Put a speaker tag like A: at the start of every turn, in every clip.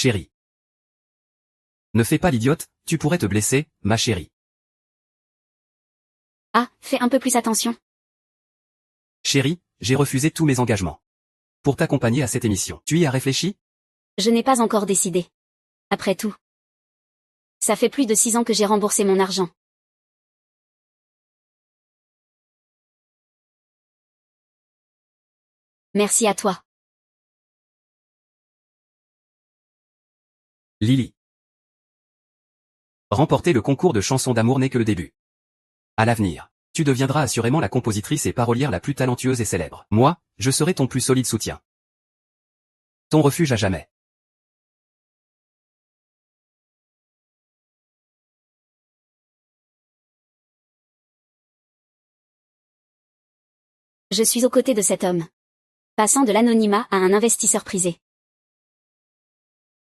A: Chérie. Ne fais pas l'idiote, tu pourrais te blesser, ma chérie.
B: Ah, fais un peu plus attention.
A: Chérie, j'ai refusé tous mes engagements. Pour t'accompagner à cette émission. Tu y as réfléchi?
B: Je n'ai pas encore décidé. Après tout. Ça fait plus de 6 ans que j'ai remboursé mon argent. Merci à toi.
A: Lily. Remporter le concours de chansons d'amour n'est que le début. À l'avenir, tu deviendras assurément la compositrice et parolière la plus talentueuse et célèbre. Moi, je serai ton plus solide soutien. Ton refuge à jamais.
B: Je suis aux côtés de cet homme. Passant de l'anonymat à un investisseur prisé.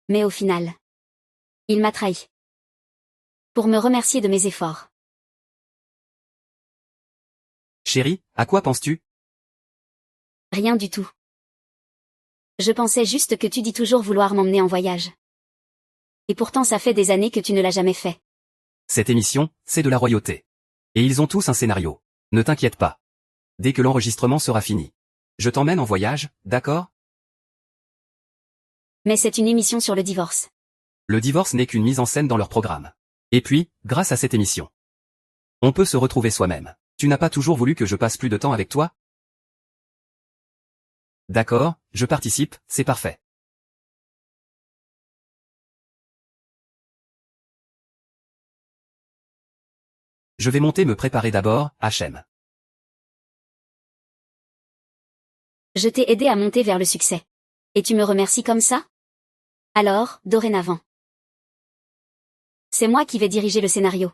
B: Mais au final, il m'a trahi. Pour me remercier de mes efforts.
A: Chérie, à quoi penses-tu?
B: Rien du tout. Je pensais juste que tu dis toujours vouloir m'emmener en voyage. Et pourtant ça fait des années que tu ne l'as jamais fait.
A: Cette émission, c'est de la royauté. Et ils ont tous un scénario. Ne t'inquiète pas. Dès que l'enregistrement sera fini. Je t'emmène en voyage, d'accord?
B: Mais c'est une émission sur le divorce.
A: Le divorce n'est qu'une mise en scène dans leur programme. Et puis, grâce à cette émission, on peut se retrouver soi-même. Tu n'as pas toujours voulu que je passe plus de temps avec toi? D'accord, je participe, c'est parfait. Je vais monter me préparer d'abord, HM.
B: Je t'ai aidé à monter vers le succès. Et tu me remercies comme ça? Alors, dorénavant. C'est moi qui vais diriger le scénario.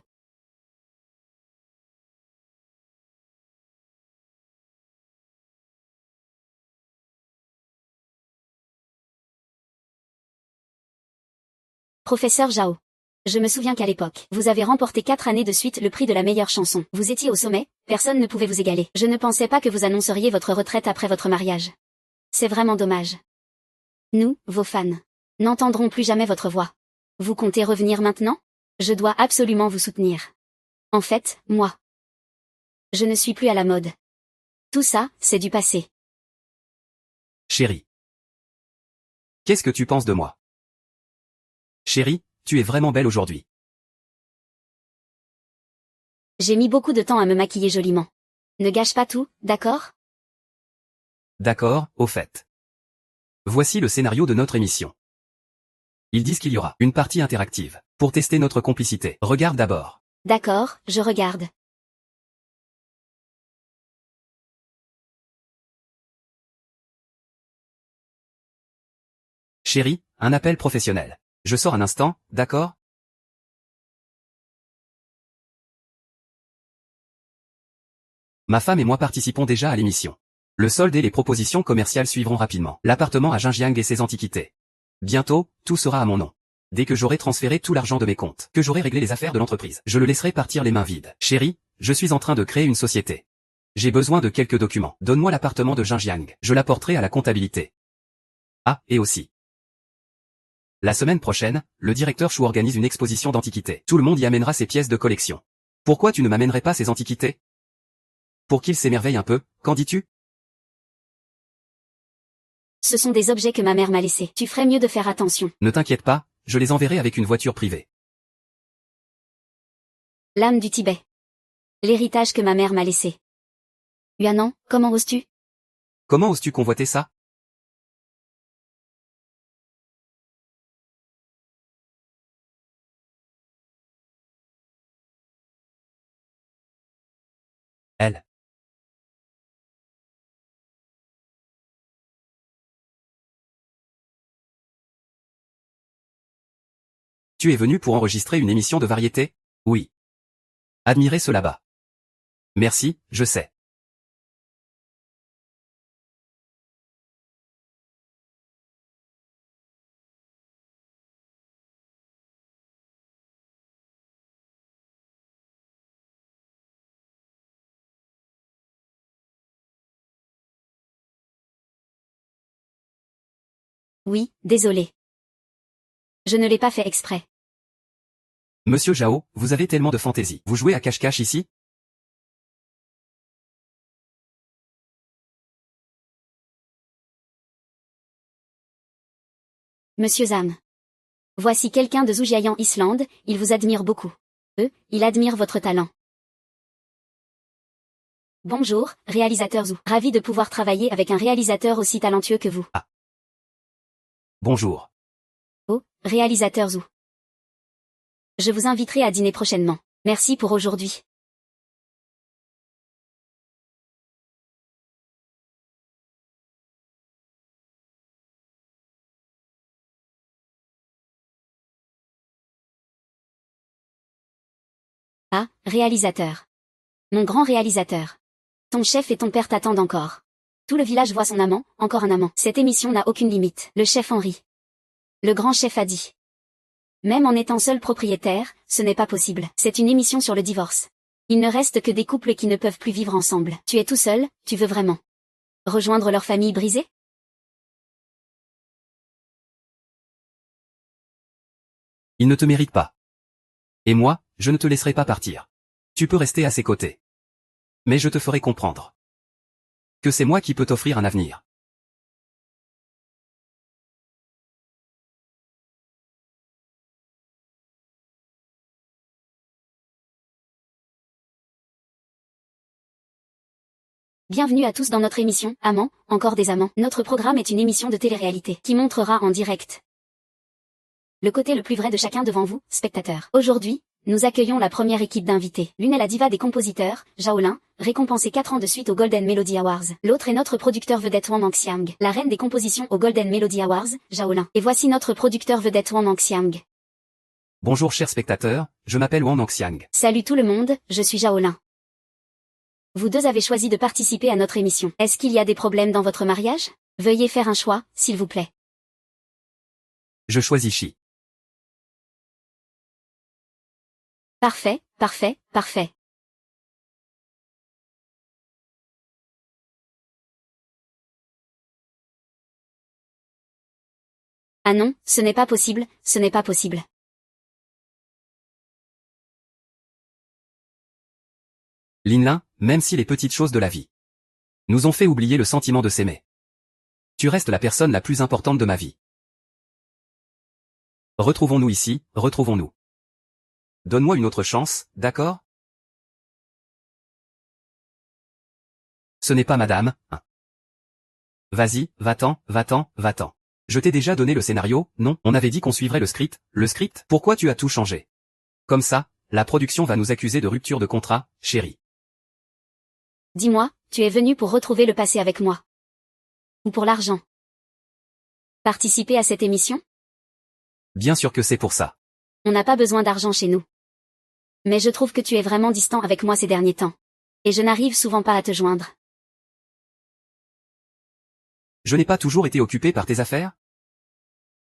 B: Professeur Zhao. Je me souviens qu'à l'époque, vous avez remporté 4 années de suite le prix de la meilleure chanson. Vous étiez au sommet, personne ne pouvait vous égaler. Je ne pensais pas que vous annonceriez votre retraite après votre mariage. C'est vraiment dommage. Nous, vos fans, n'entendrons plus jamais votre voix. Vous comptez revenir maintenant? Je dois absolument vous soutenir. En fait, moi. Je ne suis plus à la mode. Tout ça, c'est du passé.
A: Chérie. Qu'est-ce que tu penses de moi? Chérie, tu es vraiment belle aujourd'hui.
B: J'ai mis beaucoup de temps à me maquiller joliment. Ne gâche pas tout, d'accord?
A: D'accord, au fait. Voici le scénario de notre émission. Ils disent qu'il y aura une partie interactive pour tester notre complicité. Regarde d'abord.
B: D'accord, je regarde.
A: Chérie, un appel professionnel. Je sors un instant, d'accord? Ma femme et moi participons déjà à l'émission. Le solde et les propositions commerciales suivront rapidement. L'appartement à Xinjiang et ses antiquités. Bientôt, tout sera à mon nom. Dès que j'aurai transféré tout l'argent de mes comptes, que j'aurai réglé les affaires de l'entreprise, je le laisserai partir les mains vides. Chérie, je suis en train de créer une société. J'ai besoin de quelques documents. Donne-moi l'appartement de Xinjiang. Je l'apporterai à la comptabilité. Ah, et aussi. La semaine prochaine, le directeur Chou organise une exposition d'antiquités. Tout le monde y amènera ses pièces de collection. Pourquoi tu ne m'amènerais pas ces antiquités? Pour qu'il s'émerveille un peu, qu'en dis-tu?
B: Ce sont des objets que ma mère m'a laissés. Tu ferais mieux de faire attention.
A: Ne t'inquiète pas, je les enverrai avec une voiture privée.
B: L'âme du Tibet. L'héritage que ma mère m'a laissé. Yuanan, comment oses-tu?
A: Comment oses-tu convoiter ça? Elle. Tu es venu pour enregistrer une émission de variété? Oui. Admirez ce là-bas. Merci, je sais.
B: Oui, désolé. Je ne l'ai pas fait exprès.
A: Monsieur Zhao, vous avez tellement de fantaisie. Vous jouez à cache-cache ici?
B: Monsieur Zhang. Voici quelqu'un de Zhujiang Islande, il vous admire beaucoup. Il admire votre talent. Bonjour, réalisateur Zhu. Ravi de pouvoir travailler avec un réalisateur aussi talentueux que vous.
A: Ah. Bonjour.
B: Oh, réalisateur Zhu. Je vous inviterai à dîner prochainement. Merci pour aujourd'hui. Ah, réalisateur. Mon grand réalisateur. Ton chef et ton père t'attendent encore. Tout le village voit son amant, encore un amant. Cette émission n'a aucune limite. Le chef Henri. Le grand chef a dit. Même en étant seul propriétaire, ce n'est pas possible. C'est une émission sur le divorce. Il ne reste que des couples qui ne peuvent plus vivre ensemble. Tu es tout seul, tu veux vraiment rejoindre leur famille brisée?
A: Il ne te mérite pas. Et moi, je ne te laisserai pas partir. Tu peux rester à ses côtés. Mais je te ferai comprendre que c'est moi qui peux t'offrir un avenir.
B: Bienvenue à tous dans notre émission, Amants, encore des amants. Notre programme est une émission de télé-réalité qui montrera en direct le côté le plus vrai de chacun devant vous, spectateurs. Aujourd'hui, nous accueillons la première équipe d'invités. L'une est la diva des compositeurs, Zhao Lin, récompensée 4 ans de suite aux Golden Melody Awards. L'autre est notre producteur vedette Wang Anxiang, la reine des compositions aux Golden Melody Awards, Zhao Lin. Et voici notre producteur vedette Wang Anxiang.
A: Bonjour chers spectateurs, je m'appelle Wang Anxiang.
B: Salut tout le monde, je suis Zhao Lin. Vous deux avez choisi de participer à notre émission. Est-ce qu'il y a des problèmes dans votre mariage? Veuillez faire un choix, s'il vous plaît.
A: Je choisis Chi.
B: Parfait, parfait, parfait. Ah non, ce n'est pas possible, ce n'est pas possible.
A: Lin, même si les petites choses de la vie nous ont fait oublier le sentiment de s'aimer. Tu restes la personne la plus importante de ma vie. Retrouvons-nous ici, retrouvons-nous. Donne-moi une autre chance, d'accord? Ce n'est pas madame, hein. Vas-y, va-t'en, va-t'en, va-t'en. Je t'ai déjà donné le scénario, non? On avait dit qu'on suivrait le script. Le script? Pourquoi tu as tout changé? Comme ça, la production va nous accuser de rupture de contrat, chérie.
B: Dis-moi, tu es venu pour retrouver le passé avec moi? Ou pour l'argent? Participer à cette émission?
A: Bien sûr que c'est pour ça.
B: On n'a pas besoin d'argent chez nous. Mais je trouve que tu es vraiment distant avec moi ces derniers temps. Et je n'arrive souvent pas à te joindre.
A: Je n'ai pas toujours été occupé par tes affaires?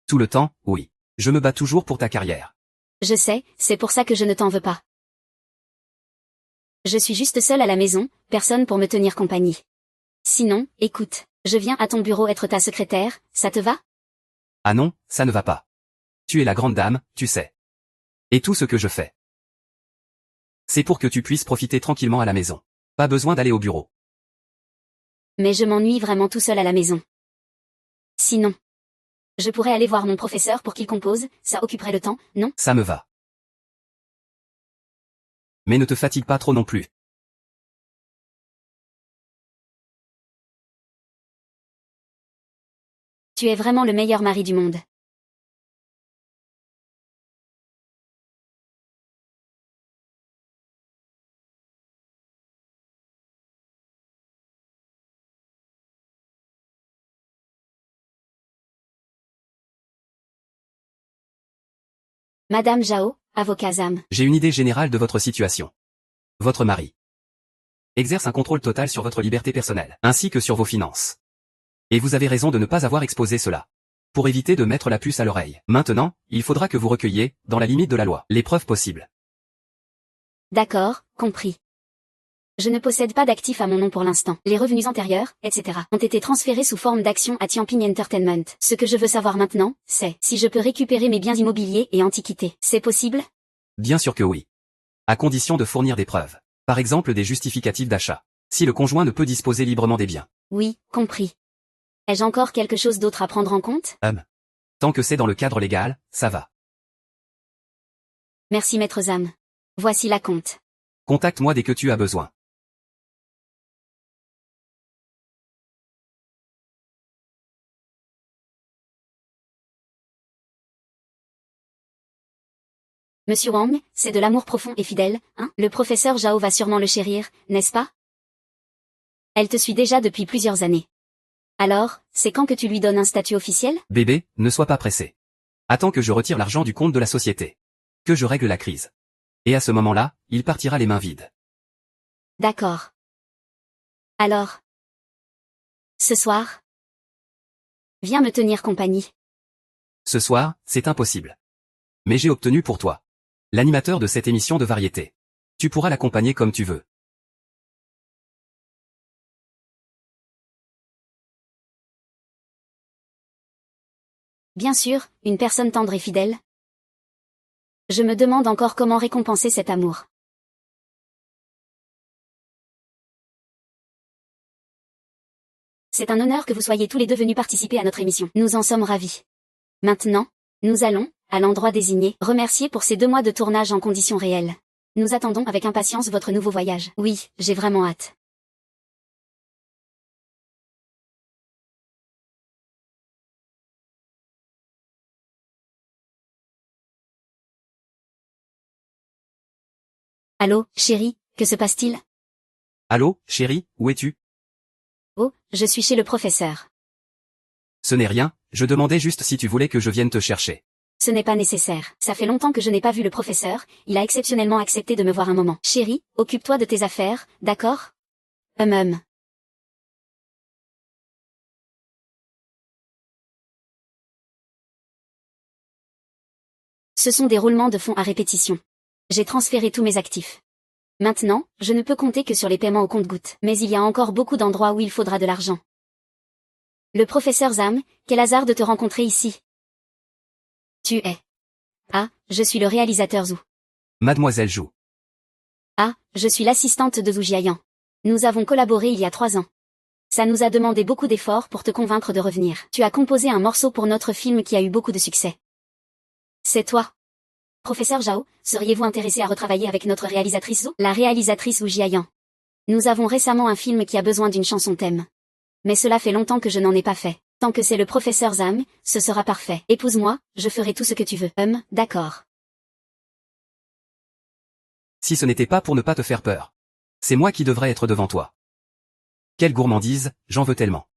A: Tout le temps, oui. Je me bats toujours pour ta carrière.
B: Je sais, c'est pour ça que je ne t'en veux pas. Je suis juste seule à la maison, personne pour me tenir compagnie. Sinon, écoute, je viens à ton bureau être ta secrétaire, ça te va?
A: Ah non, ça ne va pas. Tu es la grande dame, tu sais. Et tout ce que je fais, c'est pour que tu puisses profiter tranquillement à la maison. Pas besoin d'aller au bureau.
B: Mais je m'ennuie vraiment tout seul à la maison. Sinon, je pourrais aller voir mon professeur pour qu'il compose, ça occuperait le temps, non?
A: Ça me va. Mais ne te fatigue pas trop non plus.
B: Tu es vraiment le meilleur mari du monde. Madame Zhao, avocat ZAM.
A: J'ai une idée générale de votre situation. Votre mari exerce un contrôle total sur votre liberté personnelle, ainsi que sur vos finances. Et vous avez raison de ne pas avoir exposé cela. Pour éviter de mettre la puce à l'oreille. Maintenant, il faudra que vous recueilliez, dans la limite de la loi, les preuves possibles.
B: D'accord, compris. Je ne possède pas d'actifs à mon nom pour l'instant. Les revenus antérieurs, etc. ont été transférés sous forme d'actions à Tianping Entertainment. Ce que je veux savoir maintenant, c'est si je peux récupérer mes biens immobiliers et antiquités. C'est possible?
A: Bien sûr que oui. À condition de fournir des preuves. Par exemple des justificatifs d'achat. Si le conjoint ne peut disposer librement des biens.
B: Oui, compris. Ai-je encore quelque chose d'autre à prendre en compte?
A: Tant que c'est dans le cadre légal, ça va.
B: Merci maître Zam. Voici la compte.
A: Contacte-moi dès que tu as besoin.
B: Monsieur Wang, c'est de l'amour profond et fidèle, hein? Le professeur Zhao va sûrement le chérir, n'est-ce pas? Elle te suit déjà depuis plusieurs années. Alors, c'est quand que tu lui donnes un statut officiel?
A: Bébé, ne sois pas pressé. Attends que je retire l'argent du compte de la société. Que je règle la crise. Et à ce moment-là, il partira les mains vides.
B: D'accord. Alors. Ce soir? Viens me tenir compagnie.
A: Ce soir, c'est impossible. Mais j'ai obtenu pour toi l'animateur de cette émission de variété. Tu pourras l'accompagner comme tu veux.
B: Bien sûr, une personne tendre et fidèle. Je me demande encore comment récompenser cet amour. C'est un honneur que vous soyez tous les deux venus participer à notre émission. Nous en sommes ravis. Maintenant, nous allons, à l'endroit désigné, remercier pour ces 2 mois de tournage en conditions réelles. Nous attendons avec impatience votre nouveau voyage. Oui, j'ai vraiment hâte. Allô, chérie, que se passe-t-il?
A: Allô, chérie, où es-tu?
B: Oh, je suis chez le professeur.
A: Ce n'est rien, je demandais juste si tu voulais que je vienne te chercher.
B: Ce n'est pas nécessaire. Ça fait longtemps que je n'ai pas vu le professeur, il a exceptionnellement accepté de me voir un moment. Chérie, occupe-toi de tes affaires, d'accord? Ce sont des roulements de fonds à répétition. J'ai transféré tous mes actifs. Maintenant, je ne peux compter que sur les paiements au compte-gouttes. Mais il y a encore beaucoup d'endroits où il faudra de l'argent. Le professeur Zam, quel hasard de te rencontrer ici. Tu es. Ah, je suis le réalisateur Zhu.
A: Mademoiselle Zhou.
B: Ah, je suis l'assistante de Zhu Jiayan. Nous avons collaboré il y a 3 ans. Ça nous a demandé beaucoup d'efforts pour te convaincre de revenir. Tu as composé un morceau pour notre film qui a eu beaucoup de succès. C'est toi. Professeur Zhao, seriez-vous intéressé à retravailler avec notre réalisatrice Zhu? La réalisatrice Zhu Jiayan. Nous avons récemment un film qui a besoin d'une chanson thème. Mais cela fait longtemps que je n'en ai pas fait. Tant que c'est le professeur Zam, ce sera parfait. Épouse-moi, je ferai tout ce que tu veux. D'accord.
A: Si ce n'était pas pour ne pas te faire peur. C'est moi qui devrais être devant toi. Quelle gourmandise, j'en veux tellement.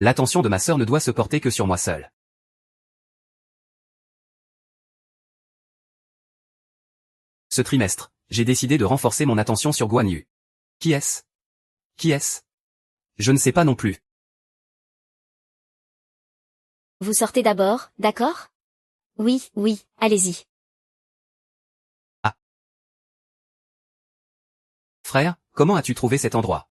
A: L'attention de ma sœur ne doit se porter que sur moi seul. Ce trimestre, j'ai décidé de renforcer mon attention sur Guan Yu. Qui est-ce? Qui est-ce? Je ne sais pas non plus.
B: Vous sortez d'abord, d'accord? Oui, allez-y.
A: Ah. Frère, comment as-tu trouvé cet endroit?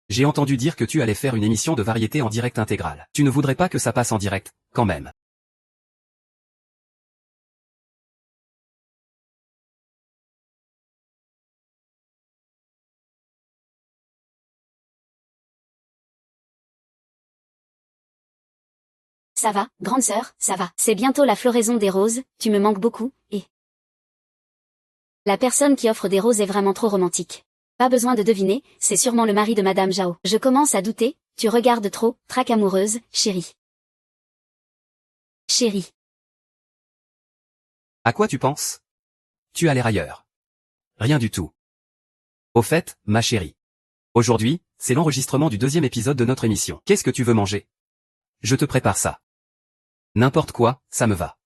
A: J'ai entendu dire que tu allais faire une émission de variété en direct intégral. Tu ne voudrais pas que ça passe en direct, quand même.
B: Ça va, grande sœur, ça va. C'est bientôt la floraison des roses, tu me manques beaucoup, et... La personne qui offre des roses est vraiment trop romantique. Pas besoin de deviner, c'est sûrement le mari de Madame Zhao. Je commence à douter, tu regardes trop, traque amoureuse, chérie. Chérie.
A: À quoi tu penses? Tu as l'air ailleurs. Rien du tout. Au fait, ma chérie. Aujourd'hui, c'est l'enregistrement du 2e épisode de notre émission. Qu'est-ce que tu veux manger? Je te prépare ça. N'importe quoi, ça me va.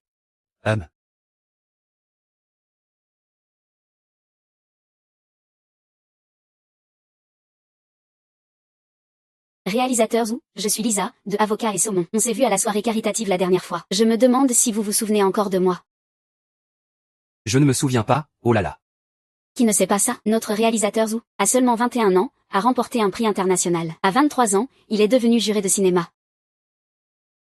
B: Réalisateur Zhu, je suis Lisa, de Avocat et Saumon. On s'est vu à la soirée caritative la dernière fois. Je me demande si vous vous souvenez encore de moi.
A: Je ne me souviens pas, oh là là.
B: Qui ne sait pas ça? Notre réalisateur Zhu, à seulement 21 ans, a remporté un prix international. À 23 ans, il est devenu juré de cinéma.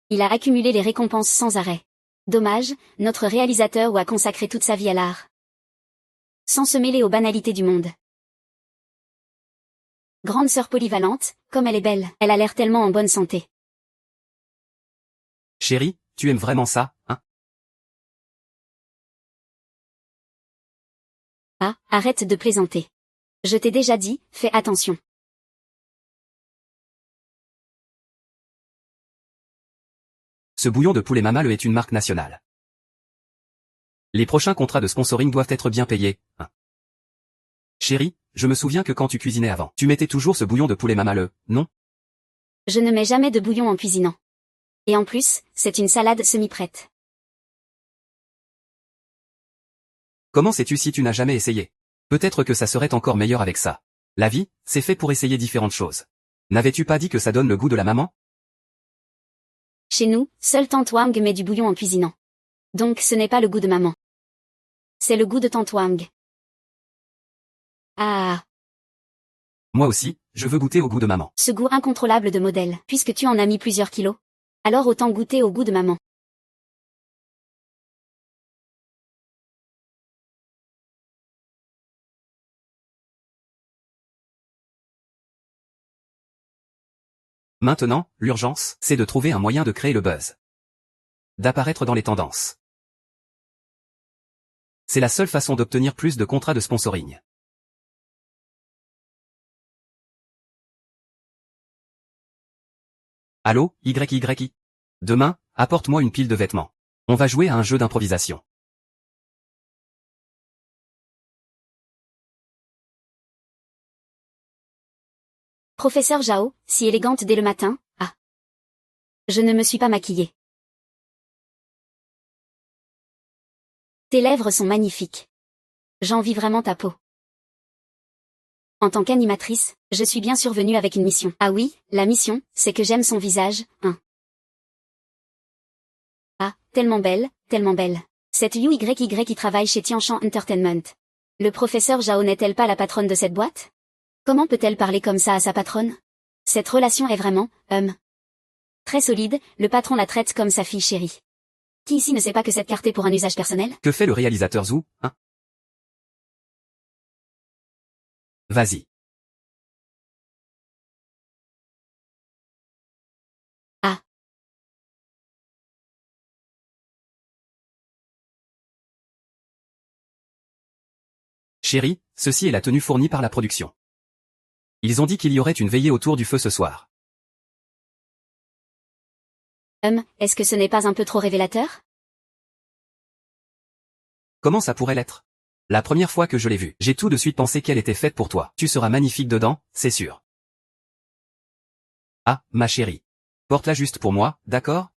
B: Il a accumulé les récompenses sans arrêt. Dommage, notre réalisateur a consacré toute sa vie à l'art. Sans se mêler aux banalités du monde. Grande sœur polyvalente, comme elle est belle, elle a l'air tellement en bonne santé.
A: Chérie, tu aimes vraiment ça, hein?
B: Ah, arrête de plaisanter. Je t'ai déjà dit, fais attention.
A: Ce bouillon de poulet Mama Le est une marque nationale. Les prochains contrats de sponsoring doivent être bien payés, hein. Chérie, je me souviens que quand tu cuisinais avant, tu mettais toujours ce bouillon de poulet Mama Le, non?
B: Je ne mets jamais de bouillon en cuisinant. Et en plus, c'est une salade semi-prête.
A: Comment sais-tu si tu n'as jamais essayé? Peut-être que ça serait encore meilleur avec ça. La vie, c'est fait pour essayer différentes choses. N'avais-tu pas dit que ça donne le goût de la maman?
B: Chez nous, seule tante Wang met du bouillon en cuisinant. Donc ce n'est pas le goût de maman. C'est le goût de tante Wang. Ah,
A: Moi aussi, je veux goûter au goût de maman.
B: ce goût incontrôlable de modèle, puisque tu en as mis plusieurs kilos. Alors autant goûter au goût de maman.
A: Maintenant, l'urgence, c'est de trouver un moyen de créer le buzz. D'apparaître dans les tendances. C'est la seule façon d'obtenir plus de contrats de sponsoring. Allô, YYI. Demain, apporte-moi une pile de vêtements. On va jouer à un jeu d'improvisation.
B: Professeur Zhao, si élégante dès le matin, ah. Je ne me suis pas maquillée. Tes lèvres sont magnifiques. J'envie vraiment ta peau. En tant qu'animatrice, je suis bien survenue avec une mission. Ah oui, la mission, c'est que j'aime son visage, hein. Ah, tellement belle, tellement belle. Cette YY qui travaille chez Tianshan Entertainment. Le professeur Zhao n'est-elle pas la patronne de cette boîte? Comment peut-elle parler comme ça à sa patronne? Cette relation est vraiment, très solide, le patron la traite comme sa fille chérie. Qui ici ne sait pas que cette carte est pour un usage personnel?
A: Que fait le réalisateur Zhu, hein? Vas-y.
B: Ah.
A: Chérie, ceci est la tenue fournie par la production. Ils ont dit qu'il y aurait une veillée autour du feu ce soir.
B: Est-ce que ce n'est pas un peu trop révélateur?
A: Comment ça pourrait l'être? La première fois que je l'ai vue, j'ai tout de suite pensé qu'elle était faite pour toi. Tu seras magnifique dedans, c'est sûr. Ah, ma chérie. Porte-la juste pour moi, d'accord?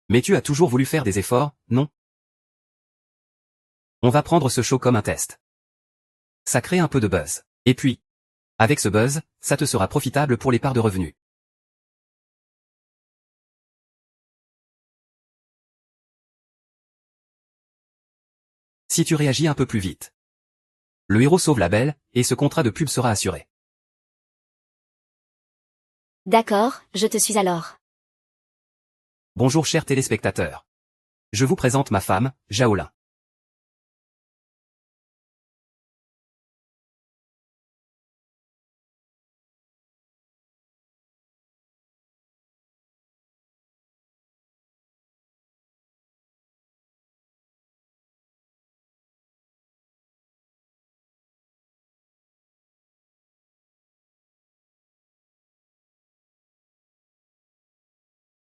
A: Mais tu as toujours voulu faire des efforts, non? On va prendre ce show comme un test. Ça crée un peu de buzz. Et puis, avec ce buzz, ça te sera profitable pour les parts de revenus. Si tu réagis un peu plus vite. Le héros sauve la belle, et ce contrat de pub sera assuré.
B: D'accord, je te suis alors.
A: Bonjour chers téléspectateurs. Je vous présente ma femme, Zhaolin.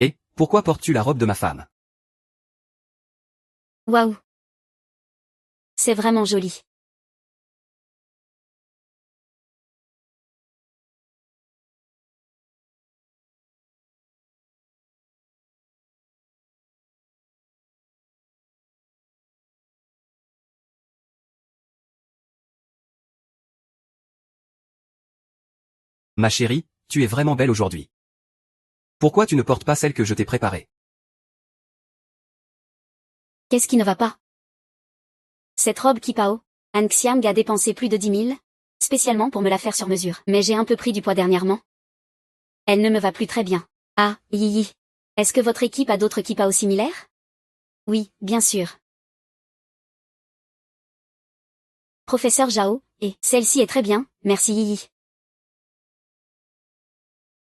A: Et, pourquoi portes-tu la robe de ma femme?
B: Waouh. C'est vraiment joli.
A: Ma chérie, tu es vraiment belle aujourd'hui. Pourquoi tu ne portes pas celle que je t'ai préparée?
B: Qu'est-ce qui ne va pas? Cette robe Kipao, An Xiang a dépensé plus de 10 000, spécialement pour me la faire sur mesure. Mais j'ai un peu pris du poids dernièrement. Elle ne me va plus très bien. Ah, Yi. Est-ce que votre équipe a d'autres Kipao similaires? Oui, bien sûr. Professeur Zhao, et celle-ci est très bien, merci Yi.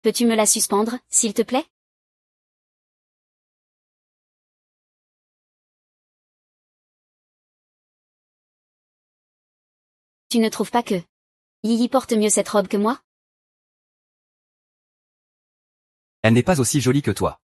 B: Peux-tu me la suspendre, s'il te plaît? Tu ne trouves pas que Yi porte mieux cette robe que moi?
A: Elle n'est pas aussi jolie que toi.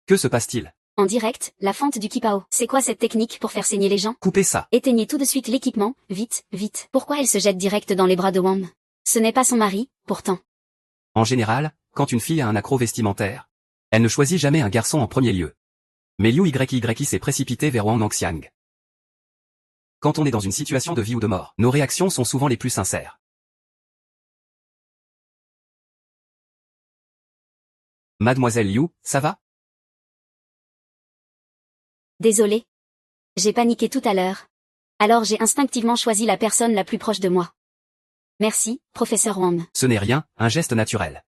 A: Que se passe-t-il?
B: En direct, la fente du Kipao. C'est quoi cette technique pour faire saigner les gens?
A: Coupez ça.
B: Éteignez tout de suite l'équipement, vite, vite. Pourquoi elle se jette direct dans les bras de Wang? Ce n'est pas son mari, pourtant.
A: En général, quand une fille a un accro vestimentaire, elle ne choisit jamais un garçon en premier lieu. Mais Liu YY s'est précipité vers Wang Nangxiang. Quand on est dans une situation de vie ou de mort, nos réactions sont souvent les plus sincères. Mademoiselle Liu, ça va?
B: Désolé. J'ai paniqué tout à l'heure. Alors j'ai instinctivement choisi la personne la plus proche de moi. Merci, professeur Wang.
A: Ce n'est rien, un geste naturel.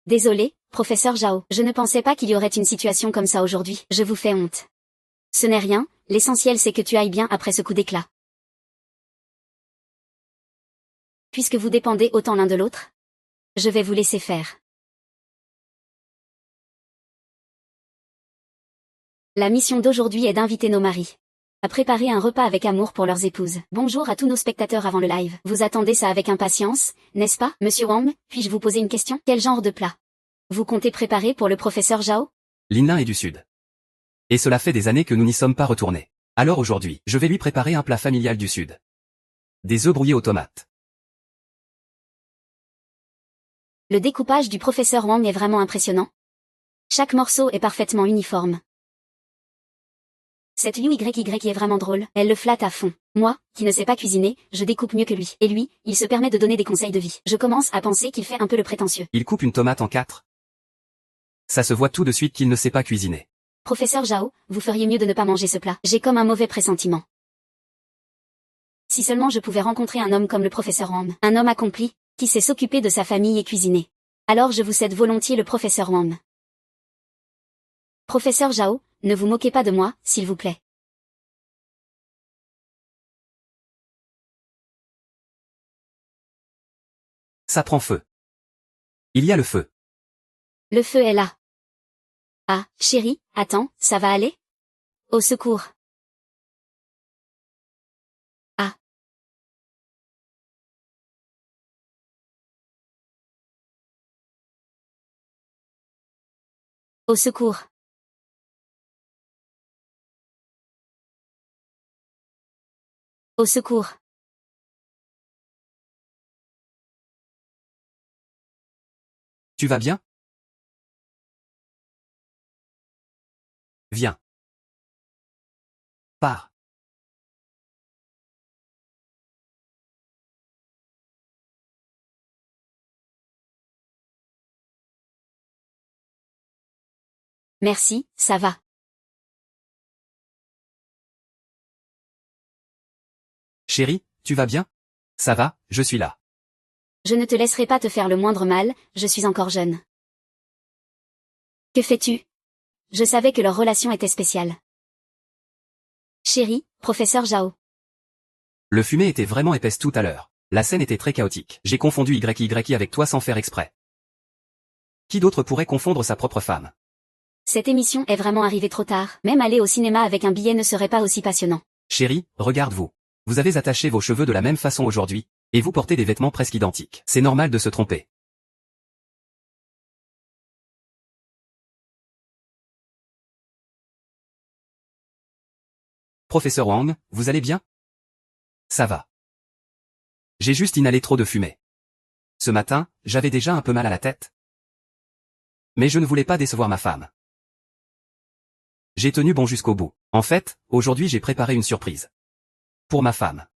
B: Désolé, professeur Zhao. Je ne pensais pas qu'il y aurait une situation comme ça aujourd'hui. Je vous fais honte. Ce n'est rien, l'essentiel c'est que tu ailles bien après ce coup d'éclat. Puisque vous dépendez autant l'un de l'autre, je vais vous laisser faire. La mission d'aujourd'hui est d'inviter nos maris à préparer un repas avec amour pour leurs épouses. Bonjour à tous nos spectateurs avant le live. Vous attendez ça avec impatience, n'est-ce pas, monsieur Wang? Puis-je vous poser une question? Quel genre de plat vous comptez préparer pour le professeur Zhao?
A: Lin est du Sud. Et cela fait des années que nous n'y sommes pas retournés. Alors aujourd'hui, je vais lui préparer un plat familial du Sud. Des œufs brouillés aux tomates.
B: Le découpage du professeur Wang est vraiment impressionnant. Chaque morceau est parfaitement uniforme. Cette Liu YY est vraiment drôle, elle le flatte à fond. Moi, qui ne sais pas cuisiner, je découpe mieux que lui. Et lui, il se permet de donner des conseils de vie. Je commence à penser qu'il fait un peu le prétentieux.
A: Il coupe une tomate en 4. Ça se voit tout de suite qu'il ne sait pas cuisiner.
B: Professeur Zhao, vous feriez mieux de ne pas manger ce plat. J'ai comme un mauvais pressentiment. Si seulement je pouvais rencontrer un homme comme le professeur Wang. Un homme accompli, qui sait s'occuper de sa famille et cuisiner. Alors je vous cède volontiers le professeur Wang. Professeur Zhao, ne vous moquez pas de moi, s'il vous plaît.
A: Ça prend feu. Il y a le feu.
B: Le feu est là. Ah, chérie, attends, ça va aller? Au secours. Ah. Au secours. Au secours.
A: Tu vas bien? Viens. Pars.
B: Merci, ça va.
A: Chérie, tu vas bien? Ça va, je suis là.
B: Je ne te laisserai pas te faire le moindre mal, je suis encore jeune. Que fais-tu? Je savais que leur relation était spéciale. Chérie, professeur Zhao.
A: Le fumée était vraiment épaisse tout à l'heure. La scène était très chaotique. J'ai confondu YY avec toi sans faire exprès. Qui d'autre pourrait confondre sa propre femme?
B: Cette émission est vraiment arrivée trop tard. Même aller au cinéma avec un billet ne serait pas aussi passionnant.
A: Chérie, regarde-vous. Vous avez attaché vos cheveux de la même façon aujourd'hui, et vous portez des vêtements presque identiques. C'est normal de se tromper. Professeur Wang, vous allez bien? Ça va. J'ai juste inhalé trop de fumée. Ce matin, j'avais déjà un peu mal à la tête. Mais je ne voulais pas décevoir ma femme. J'ai tenu bon jusqu'au bout. En fait, aujourd'hui j'ai préparé une surprise. Pour ma femme.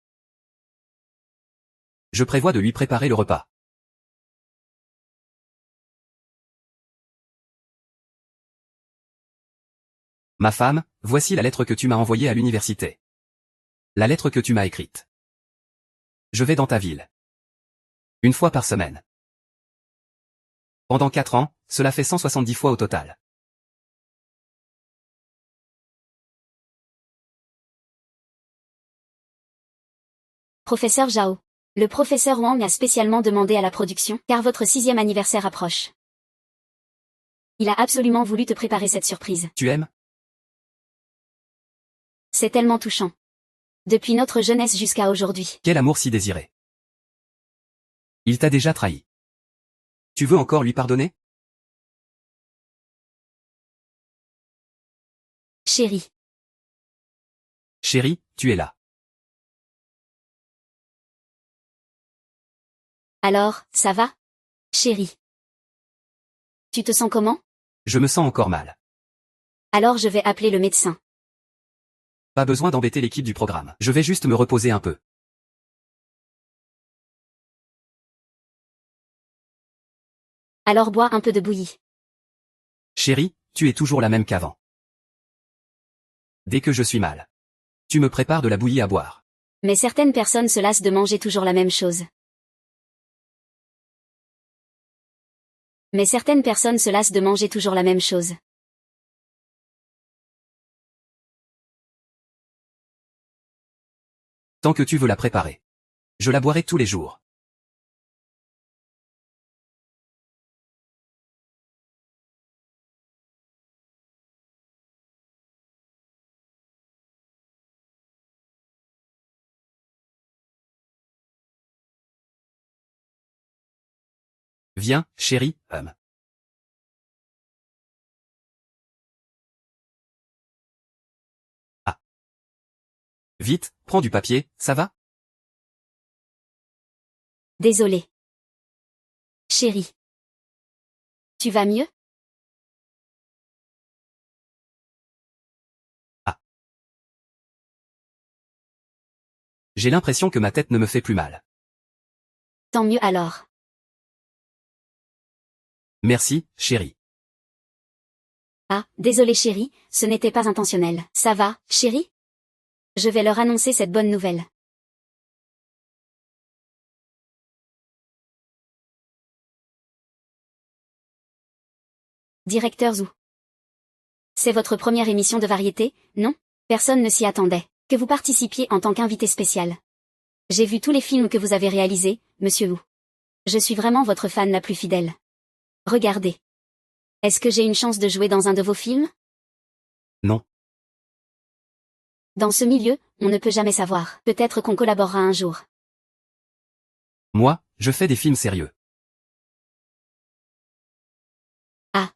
A: Je prévois de lui préparer le repas. Ma femme, voici la lettre que tu m'as envoyée à l'université. La lettre que tu m'as écrite. Je vais dans ta ville. Une fois par semaine. Pendant 4 ans, cela fait 170 fois au total.
B: Professeur Zhao. Le professeur Wang a spécialement demandé à la production, car votre 6e anniversaire approche. Il a absolument voulu te préparer cette surprise.
A: Tu aimes?
B: C'est tellement touchant. Depuis notre jeunesse jusqu'à aujourd'hui.
A: Quel amour si désiré. Il t'a déjà trahi. Tu veux encore lui pardonner?
B: Chérie.
A: Chérie, tu es là.
B: Alors, ça va? Chérie. Tu te sens comment?
A: Je me sens encore mal.
B: Alors je vais appeler le médecin.
A: Pas besoin d'embêter l'équipe du programme. Je vais juste me reposer un peu.
B: Alors bois un peu de bouillie.
A: Chérie, tu es toujours la même qu'avant. Dès que je suis mal. Tu me prépares de la bouillie à boire.
B: Mais certaines personnes se lassent de manger toujours la même chose. Mais certaines personnes se lassent de manger toujours la même chose.
A: Tant que tu veux la préparer. Je la boirai tous les jours. Viens, chérie, Ah. Vite, prends du papier, ça va?
B: Désolé. Chérie. Tu vas mieux?
A: Ah. J'ai l'impression que ma tête ne me fait plus mal.
B: Tant mieux alors.
A: Merci, chérie.
B: Ah, désolé chérie, ce n'était pas intentionnel. Ça va, chérie? Je vais leur annoncer cette bonne nouvelle. Directeur Zhou. C'est votre première émission de variété, non? Personne ne s'y attendait. Que vous participiez en tant qu'invité spécial. J'ai vu tous les films que vous avez réalisés, monsieur Wu. Je suis vraiment votre fan la plus fidèle. Regardez. Est-ce que j'ai une chance de jouer dans un de vos films?
A: Non.
B: Dans ce milieu, on ne peut jamais savoir. Peut-être qu'on collaborera un jour.
A: Moi, je fais des films sérieux.
B: Ah.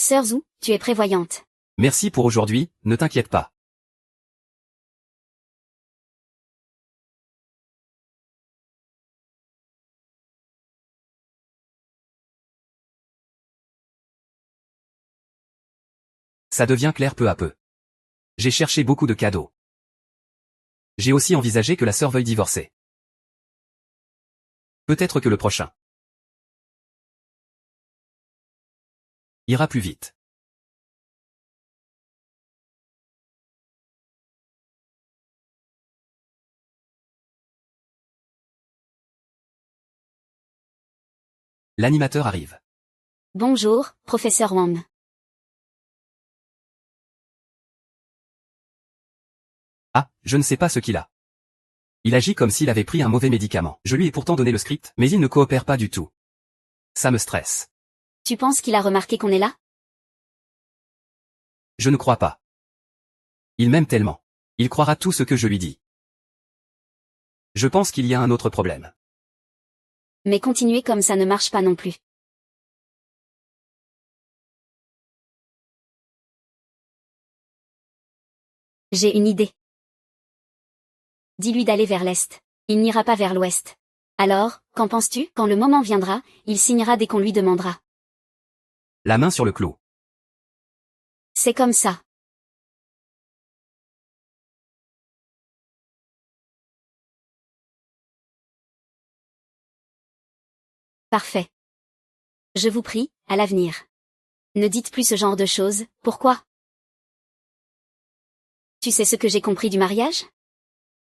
B: Sœur Zhou, tu es prévoyante.
A: Merci pour aujourd'hui, ne t'inquiète pas. Ça devient clair peu à peu. J'ai cherché beaucoup de cadeaux. J'ai aussi envisagé que la sœur veuille divorcer. Peut-être que le prochain ira plus vite. L'animateur arrive.
B: Bonjour, professeur Wang.
A: Ah, je ne sais pas ce qu'il a. Il agit comme s'il avait pris un mauvais médicament. Je lui ai pourtant donné le script, mais il ne coopère pas du tout. Ça me stresse.
B: Tu penses qu'il a remarqué qu'on est là?
A: Je ne crois pas. Il m'aime tellement. Il croira tout ce que je lui dis. Je pense qu'il y a un autre problème.
B: Mais continuer comme ça ne marche pas non plus. J'ai une idée. Dis-lui d'aller vers l'Est. Il n'ira pas vers l'Ouest. Alors, qu'en penses-tu? Quand le moment viendra, il signera dès qu'on lui demandera.
A: La main sur le clou.
B: C'est comme ça. Parfait. Je vous prie, à l'avenir. Ne dites plus ce genre de choses, pourquoi? Tu sais ce que j'ai compris du mariage?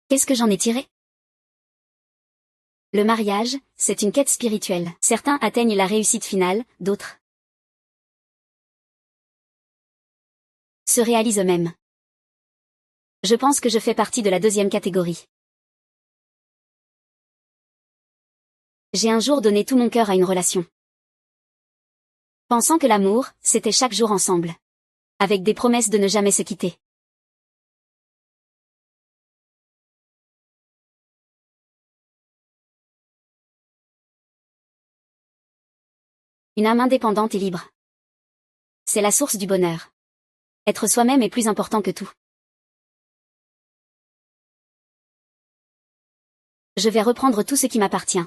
B: Qu'est-ce que j'en ai tiré? Le mariage, c'est une quête spirituelle. Certains atteignent la réussite finale, d'autres se réalisent eux-mêmes. Je pense que je fais partie de la deuxième catégorie. J'ai un jour donné tout mon cœur à une relation. Pensant que l'amour, c'était chaque jour ensemble. Avec des promesses de ne jamais se quitter. Une âme indépendante et libre. C'est la source du bonheur. Être soi-même est plus important que tout. Je vais reprendre tout ce qui m'appartient.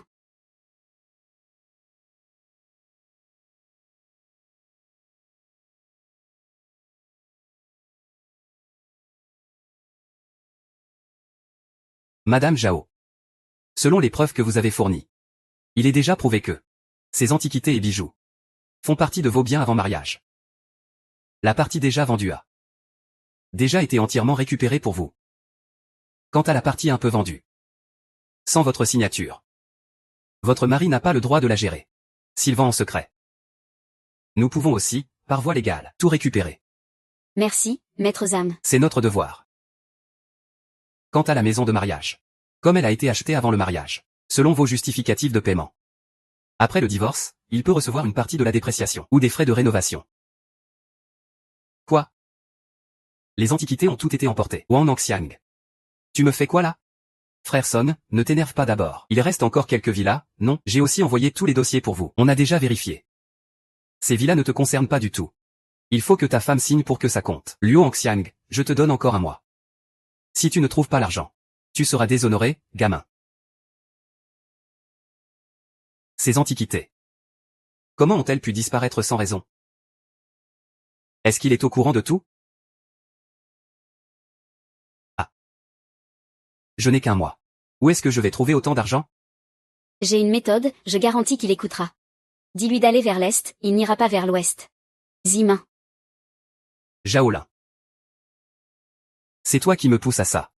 A: Madame Zhao. Selon les preuves que vous avez fournies, il est déjà prouvé que ces antiquités et bijoux font partie de vos biens avant mariage. La partie déjà vendue a déjà été entièrement récupérée pour vous. Quant à la partie un peu vendue, sans votre signature, votre mari n'a pas le droit de la gérer. S'il vend en secret. Nous pouvons aussi, par voie légale, tout récupérer.
B: Merci, maître Zam.
A: C'est notre devoir. Quant à la maison de mariage, comme elle a été achetée avant le mariage, selon vos justificatifs de paiement. Après le divorce, il peut recevoir une partie de la dépréciation ou des frais de rénovation. Quoi? Les antiquités ont toutes été emportées. Wang Nangxiang. Tu me fais quoi là? Frère Son, ne t'énerve pas d'abord. Il reste encore quelques villas, non? J'ai aussi envoyé tous les dossiers pour vous. On a déjà vérifié. Ces villas ne te concernent pas du tout. Il faut que ta femme signe pour que ça compte. Liu Hongxiang, je te donne encore un mois. Si tu ne trouves pas l'argent, tu seras déshonoré, gamin. Ces antiquités. Comment ont-elles pu disparaître sans raison? Est-ce qu'il est au courant de tout? Ah. Je n'ai qu'un mois. Où est-ce que je vais trouver autant d'argent?
B: J'ai une méthode, je garantis qu'il écoutera. Dis-lui d'aller vers l'Est, il n'ira pas vers l'Ouest. Zimin.
A: Zhaolin. C'est toi qui me pousse à ça.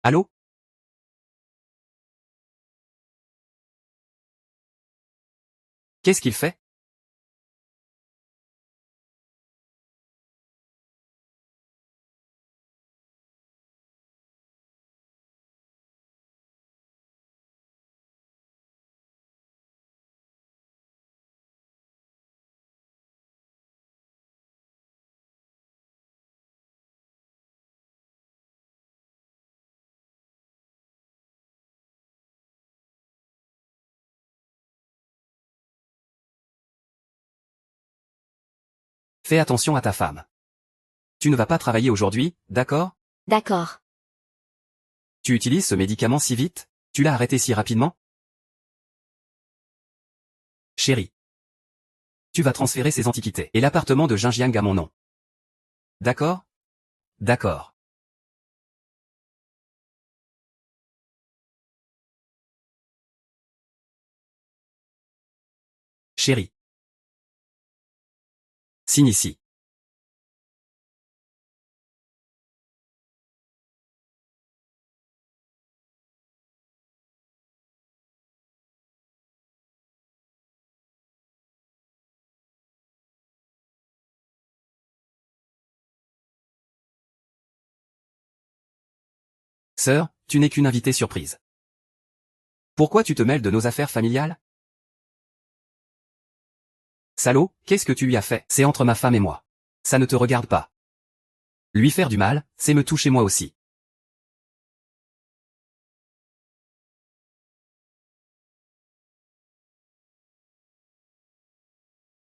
A: Allô? Qu'est-ce qu'il fait? Fais attention à ta femme. Tu ne vas pas travailler aujourd'hui, d'accord?
B: D'accord.
A: Tu utilises ce médicament si vite? Tu l'as arrêté si rapidement? Chérie. Tu vas transférer ces antiquités et l'appartement de Jinjiang à mon nom. D'accord? D'accord. Chérie. Signe ici. Sœur, tu n'es qu'une invitée surprise. Pourquoi tu te mêles de nos affaires familiales? Salaud, qu'est-ce que tu lui as fait? C'est entre ma femme et moi. Ça ne te regarde pas. Lui faire du mal, c'est me toucher moi aussi.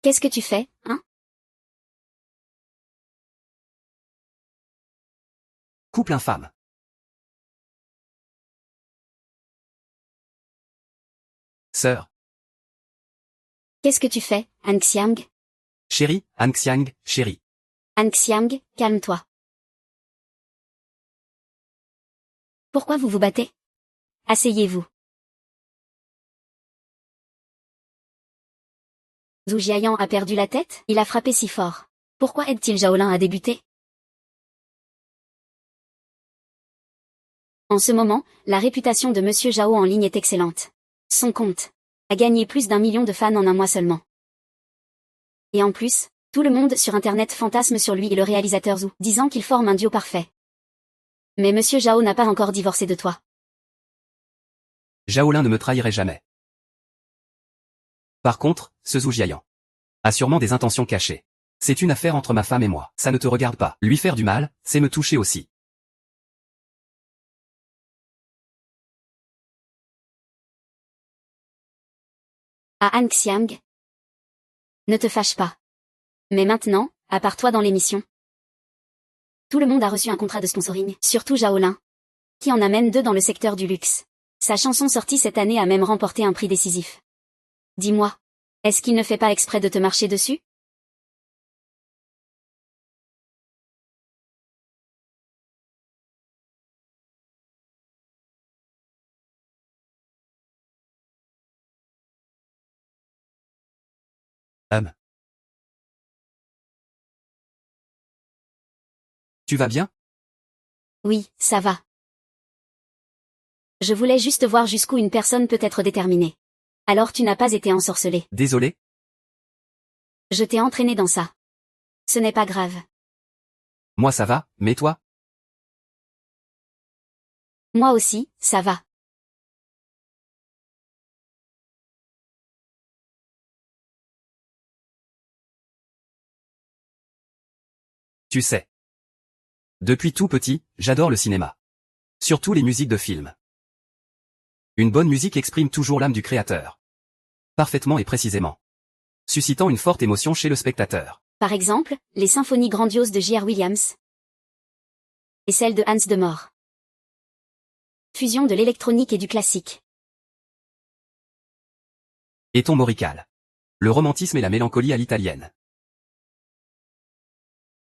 B: Qu'est-ce que tu fais, hein?
A: Couple infâme. Sœur.
B: Qu'est-ce que tu fais, Han Xiang?
A: Chérie, Han Xiang, chérie.
B: Han Xiang, calme-toi. Pourquoi vous vous battez? Asseyez-vous. Zhu Jiayan a perdu la tête? Il a frappé si fort. Pourquoi aide-t-il Zhaolin à débuter? En ce moment, la réputation de Monsieur Zhao en ligne est excellente. Son compte a gagné plus d'1 million de fans en un mois seulement. Et en plus, tout le monde sur Internet fantasme sur lui et le réalisateur Zhu, disant qu'ils forment un duo parfait. Mais Monsieur Zhao n'a pas encore divorcé de toi.
A: Zhaolin ne me trahirait jamais. Par contre, ce Zhu Jiayan a sûrement des intentions cachées. C'est une affaire entre ma femme et moi. Ça ne te regarde pas. Lui faire du mal, c'est me toucher aussi.
B: À Han Xiang. Ne te fâche pas. Mais maintenant, à part toi dans l'émission. Tout le monde a reçu un contrat de sponsoring, surtout Zhaolin, qui en amène 2 dans le secteur du luxe. Sa chanson sortie cette année a même remporté un prix décisif. Dis-moi, est-ce qu'il ne fait pas exprès de te marcher dessus?
A: Tu vas bien?
B: Oui, ça va. Je voulais juste voir jusqu'où une personne peut être déterminée. Alors tu n'as pas été ensorcelé.
A: Désolé?
B: Je t'ai entraîné dans ça. Ce n'est pas grave.
A: Moi ça va, mais toi?
B: Moi aussi, ça va.
A: Tu sais. Depuis tout petit, j'adore le cinéma. Surtout les musiques de films. Une bonne musique exprime toujours l'âme du créateur. Parfaitement et précisément. Suscitant une forte émotion chez le spectateur.
B: Par exemple, les symphonies grandioses de J.R. Williams. Et celles de Hans Zimmer. Fusion de l'électronique et du classique.
A: Et ton Morical. Le romantisme et la mélancolie à l'italienne.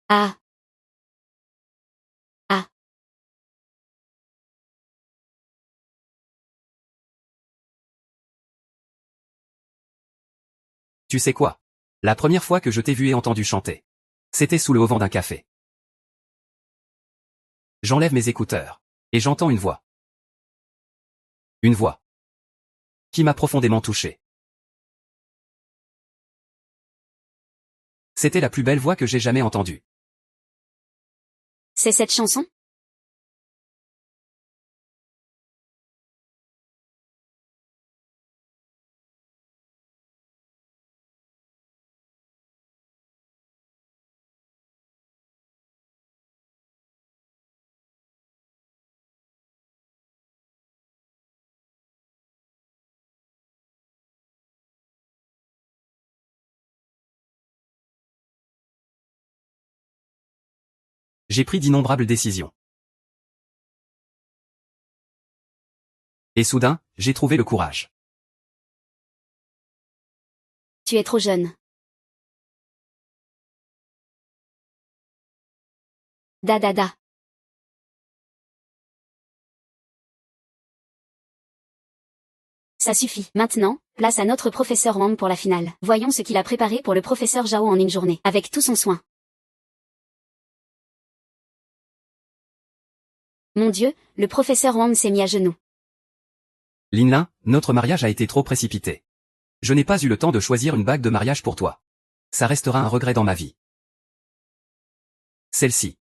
B: Ah. Ah.
A: Tu sais quoi? La première fois que je t'ai vu et entendu chanter. C'était sous le auvent d'un café. J'enlève mes écouteurs. Et j'entends une voix. Une voix. Qui m'a profondément touché. C'était la plus belle voix que j'ai jamais entendue.
B: C'est cette chanson?
A: J'ai pris d'innombrables décisions. Et soudain, j'ai trouvé le courage.
B: Tu es trop jeune. Da. Ça suffit. Maintenant, place à notre professeur Wang pour la finale. Voyons ce qu'il a préparé pour le professeur Zhao en une journée, avec tout son soin. Mon Dieu, le professeur Wang s'est mis à genoux.
A: Linlin, notre mariage a été trop précipité. Je n'ai pas eu le temps de choisir une bague de mariage pour toi. Ça restera un regret dans ma vie. Celle-ci.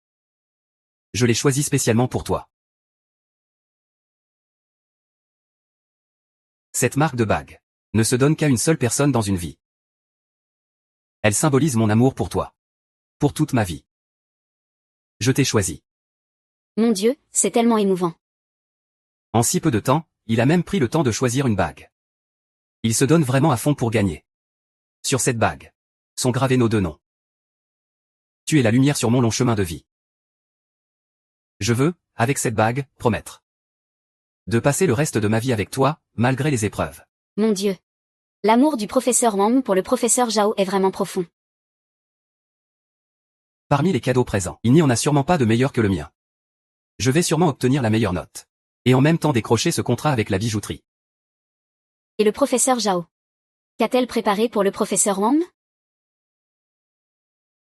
A: Je l'ai choisie spécialement pour toi. Cette marque de bague ne se donne qu'à une seule personne dans une vie. Elle symbolise mon amour pour toi. Pour toute ma vie. Je t'ai choisi.
B: Mon Dieu, c'est tellement émouvant.
A: En si peu de temps, il a même pris le temps de choisir une bague. Il se donne vraiment à fond pour gagner. Sur cette bague sont gravés nos deux noms. Tu es la lumière sur mon long chemin de vie. Je veux, avec cette bague, promettre de passer le reste de ma vie avec toi, malgré les épreuves.
B: Mon Dieu. L'amour du professeur Wang pour le professeur Zhao est vraiment profond.
A: Parmi les cadeaux présents, il n'y en a sûrement pas de meilleur que le mien. Je vais sûrement obtenir la meilleure note. Et en même temps décrocher ce contrat avec la bijouterie.
B: Et le professeur Zhao? Qu'a-t-elle préparé pour le professeur Wang?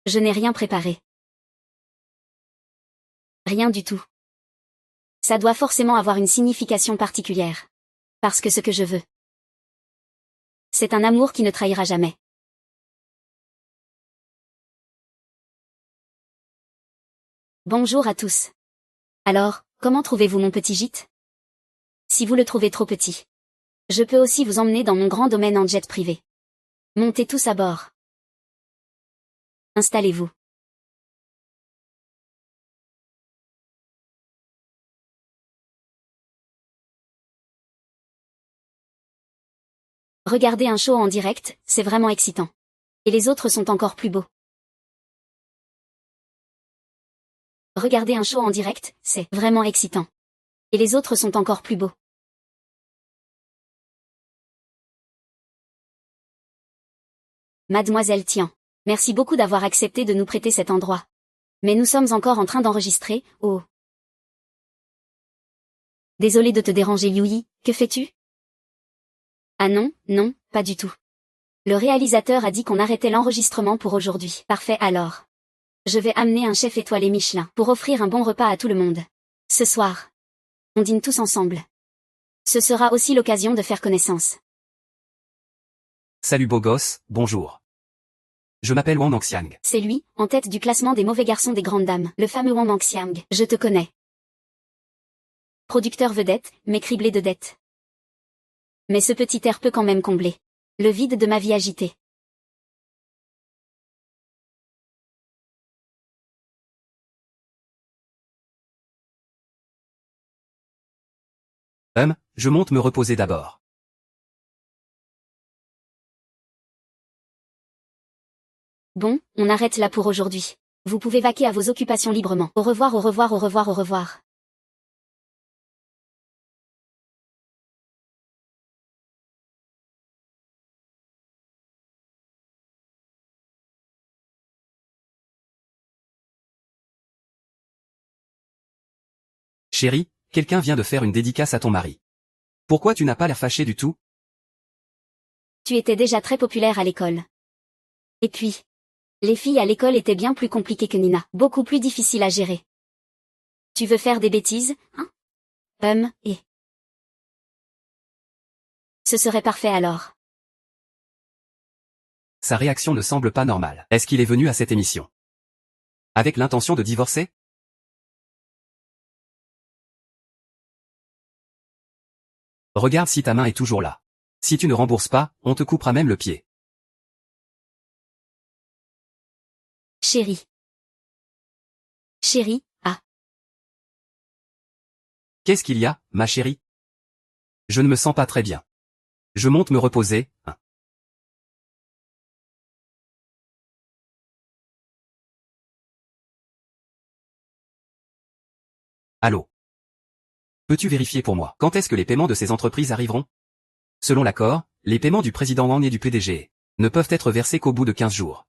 B: Je n'ai rien préparé. Rien du tout. Ça doit forcément avoir une signification particulière. Parce que ce que je veux, c'est un amour qui ne trahira jamais. Bonjour à tous. Alors, comment trouvez-vous mon petit gîte? Si vous le trouvez trop petit, je peux aussi vous emmener dans mon grand domaine en jet privé. Montez tous à bord. Installez-vous. Regarder un show en direct, c'est vraiment excitant. Et les autres sont encore plus beaux. Regarder un show en direct, c'est vraiment excitant. Et les autres sont encore plus beaux. Mademoiselle Tian, merci beaucoup d'avoir accepté de nous prêter cet endroit. Mais nous sommes encore en train d'enregistrer, oh. Désolé de te déranger Yui, que fais-tu? Ah non, non, pas du tout. Le réalisateur a dit qu'on arrêtait l'enregistrement pour aujourd'hui. Parfait alors. Je vais amener un chef étoilé Michelin pour offrir un bon repas à tout le monde. Ce soir, on dîne tous ensemble. Ce sera aussi l'occasion de faire connaissance.
A: Salut beau gosse, bonjour. Je m'appelle Wang Manxiang.
B: C'est lui, en tête du classement des mauvais garçons des grandes dames, le fameux Wang Manxiang. Je te connais. Producteur vedette, mais criblé de dettes. Mais ce petit air peut quand même combler le vide de ma vie agitée.
A: Je monte me reposer d'abord.
B: Bon, on arrête là pour aujourd'hui. Vous pouvez vaquer à vos occupations librement. Au revoir, au revoir, au revoir, au revoir.
A: Chérie, quelqu'un vient de faire une dédicace à ton mari. Pourquoi tu n'as pas l'air fâché du tout?
B: Tu étais déjà très populaire à l'école. Et puis, les filles à l'école étaient bien plus compliquées que Nina, beaucoup plus difficiles à gérer. Tu veux faire des bêtises, hein? Et... Ce serait parfait alors.
A: Sa réaction ne semble pas normale. Est-ce qu'il est venu à cette émission avec l'intention de divorcer? Regarde si ta main est toujours là. Si tu ne rembourses pas, on te coupera même le pied.
B: Chérie. Chérie, ah.
A: Qu'est-ce qu'il y a, ma chérie? Je ne me sens pas très bien. Je monte me reposer, hein. Allô? Peux-tu vérifier pour moi, quand est-ce que les paiements de ces entreprises arriveront? Selon l'accord, les paiements du président Wang et du PDG ne peuvent être versés qu'au bout de 15 jours.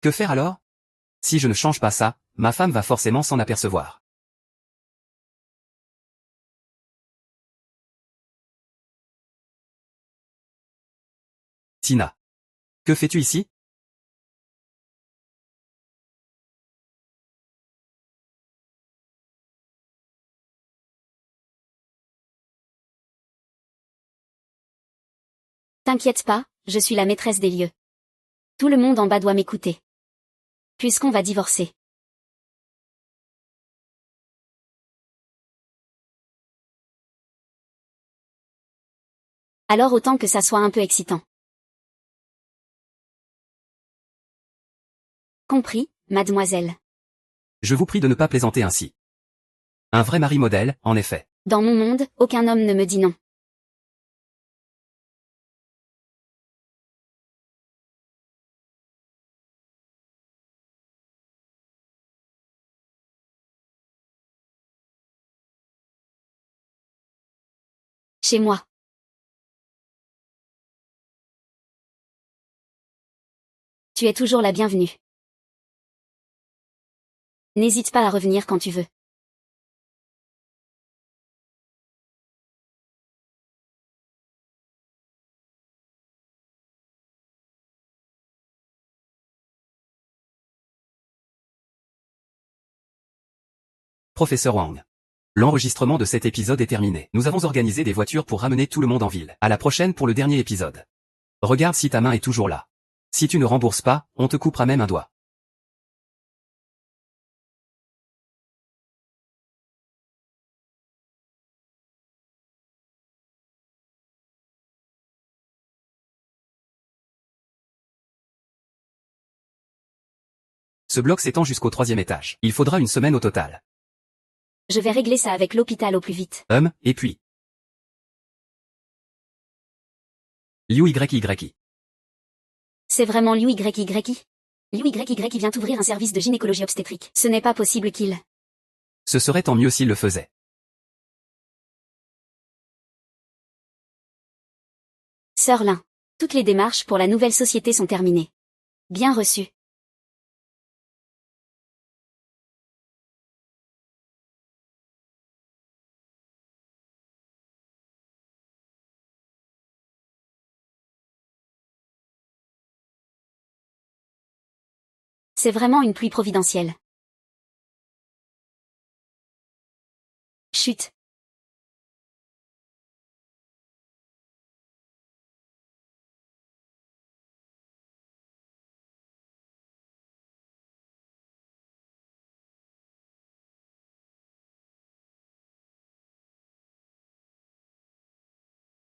A: Que faire alors? Si je ne change pas ça, ma femme va forcément s'en apercevoir. Tina. Que fais-tu ici?
B: T'inquiète pas, je suis la maîtresse des lieux. Tout le monde en bas doit m'écouter. Puisqu'on va divorcer. Alors autant que ça soit un peu excitant. Compris, mademoiselle.
A: Je vous prie de ne pas plaisanter ainsi. Un vrai mari modèle, en effet.
B: Dans mon monde, aucun homme ne me dit non. Chez moi. Tu es toujours la bienvenue. N'hésite pas à revenir quand tu veux.
A: Professeur Wang. L'enregistrement de cet épisode est terminé. Nous avons organisé des voitures pour ramener tout le monde en ville. À la prochaine pour le dernier épisode. Regarde si ta main est toujours là. Si tu ne rembourses pas, on te coupera même un doigt. Ce bloc s'étend jusqu'au 3e étage. Il faudra une semaine au total.
B: Je vais régler ça avec l'hôpital au plus vite.
A: Et puis. Liu YYI.
B: C'est vraiment Liu YYI? Liu YYI vient ouvrir un service de gynécologie obstétrique. Ce n'est pas possible qu'il...
A: Ce serait tant mieux s'il le faisait.
B: Sœur Lin. Toutes les démarches pour la nouvelle société sont terminées. Bien reçu. C'est vraiment une pluie providentielle. Chut.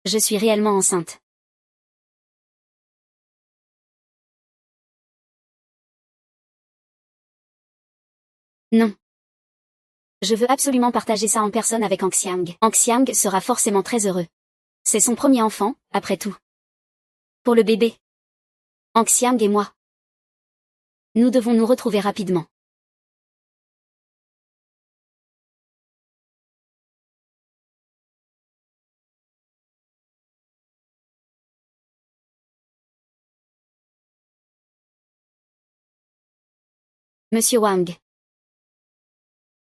B: Je suis réellement enceinte. Non. Je veux absolument partager ça en personne avec Anxiang. Anxiang sera forcément très heureux. C'est son premier enfant, après tout. Pour le bébé. Anxiang et moi. Nous devons nous retrouver rapidement. Monsieur Wang.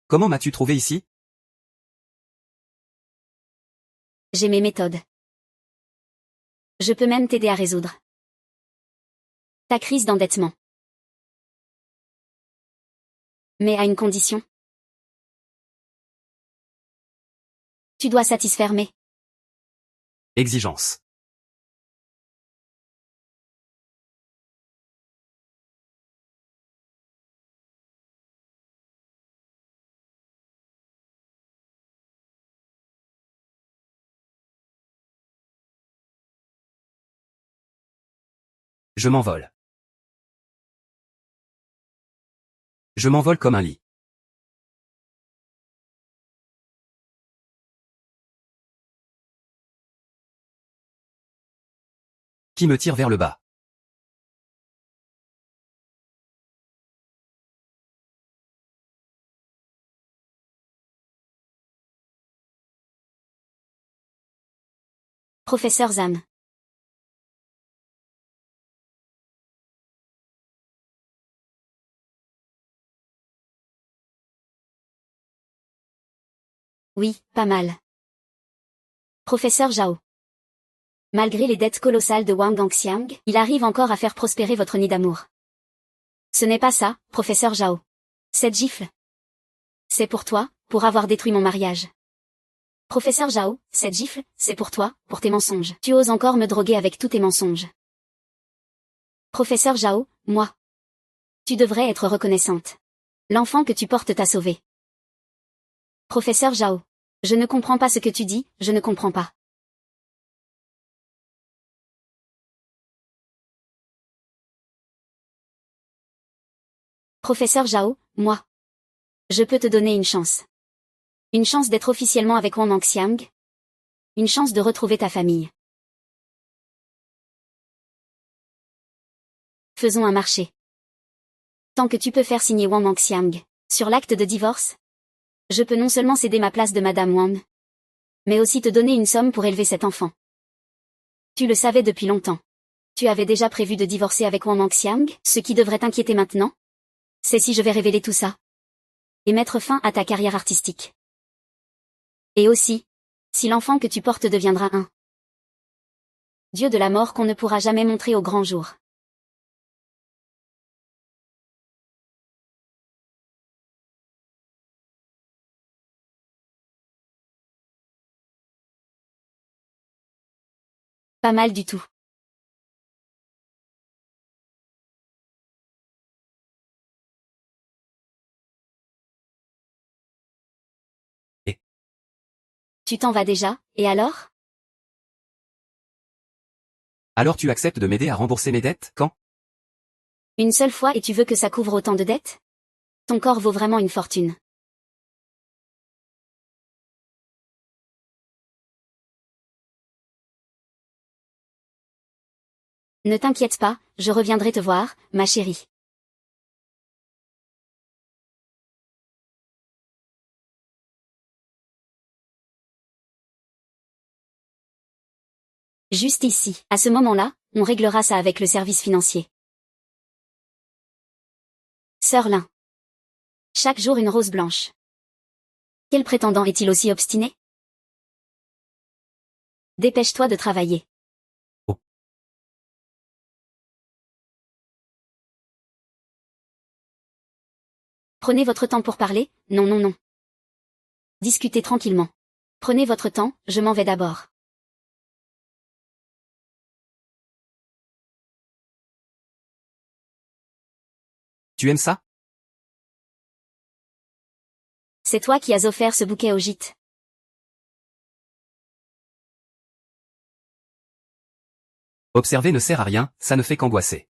A: Comment m'as-tu trouvé ici?
B: J'ai mes méthodes. Je peux même t'aider à résoudre ta crise d'endettement. Mais à une condition. Tu dois satisfaire mes
A: exigences. Je m'envole. Je m'envole comme un lit. Qui me tire vers le bas.
B: Professeur Zam. Oui, pas mal. Professeur Zhao. Malgré les dettes colossales de Wang Anxiang, il arrive encore à faire prospérer votre nid d'amour. Ce n'est pas ça, professeur Zhao. Cette gifle. C'est pour toi, pour avoir détruit mon mariage. Professeur Zhao, cette gifle, c'est pour toi, pour tes mensonges. Tu oses encore me droguer avec tous tes mensonges. Professeur Zhao, moi. Tu devrais être reconnaissante. L'enfant que tu portes t'a sauvé. Professeur Zhao. Je ne comprends pas ce que tu dis, je ne comprends pas. Professeur Zhao, moi. Je peux te donner une chance. Une chance d'être officiellement avec Wang Manxiang. Une chance de retrouver ta famille. Faisons un marché. Tant que tu peux faire signer Wang Manxiang sur l'acte de divorce, je peux non seulement céder ma place de Madame Wang, mais aussi te donner une somme pour élever cet enfant. Tu le savais depuis longtemps. Tu avais déjà prévu de divorcer avec Wang Manxiang, ce qui devrait t'inquiéter maintenant? C'est si je vais révéler tout ça. Et mettre fin à ta carrière artistique. Et aussi, si l'enfant que tu portes deviendra un dieu de la mort qu'on ne pourra jamais montrer au grand jour. Pas mal du tout.
A: Et
B: Tu t'en vas déjà, et alors?
A: alors tu acceptes de m'aider à rembourser mes dettes, quand?
B: Une seule fois et tu veux que ça couvre autant de dettes? Ton corps vaut vraiment une fortune. Ne t'inquiète pas, je reviendrai te voir, ma chérie. Juste ici. À ce moment-là, on réglera ça avec le service financier. Sœur Lin. Chaque jour une rose blanche. Quel prétendant est-il aussi obstiné? Dépêche-toi de travailler.
A: Oh.
B: Prenez votre temps pour parler, non non non. Discutez tranquillement. Prenez votre temps, je m'en vais d'abord.
A: Tu aimes ça?
B: C'est toi qui as offert ce bouquet au gîte.
A: Observer ne sert à rien, ça ne fait qu'angoisser.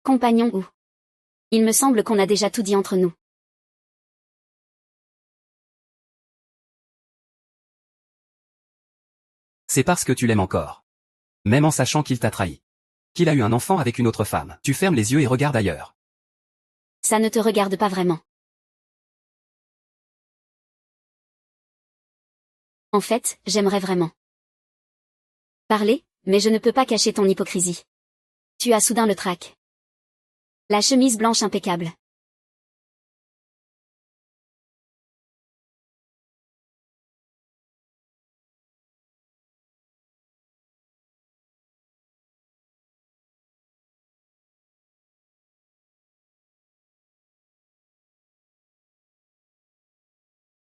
B: Compagnon ou. Il me semble qu'on a déjà tout dit entre nous.
A: C'est parce que tu l'aimes encore. Même en sachant qu'il t'a trahi. Qu'il a eu un enfant avec une autre femme. Tu fermes les yeux et regardes ailleurs.
B: Ça ne te regarde pas vraiment. En fait, j'aimerais vraiment parler, mais je ne peux pas cacher ton hypocrisie. Tu as soudain le trac. La chemise blanche impeccable.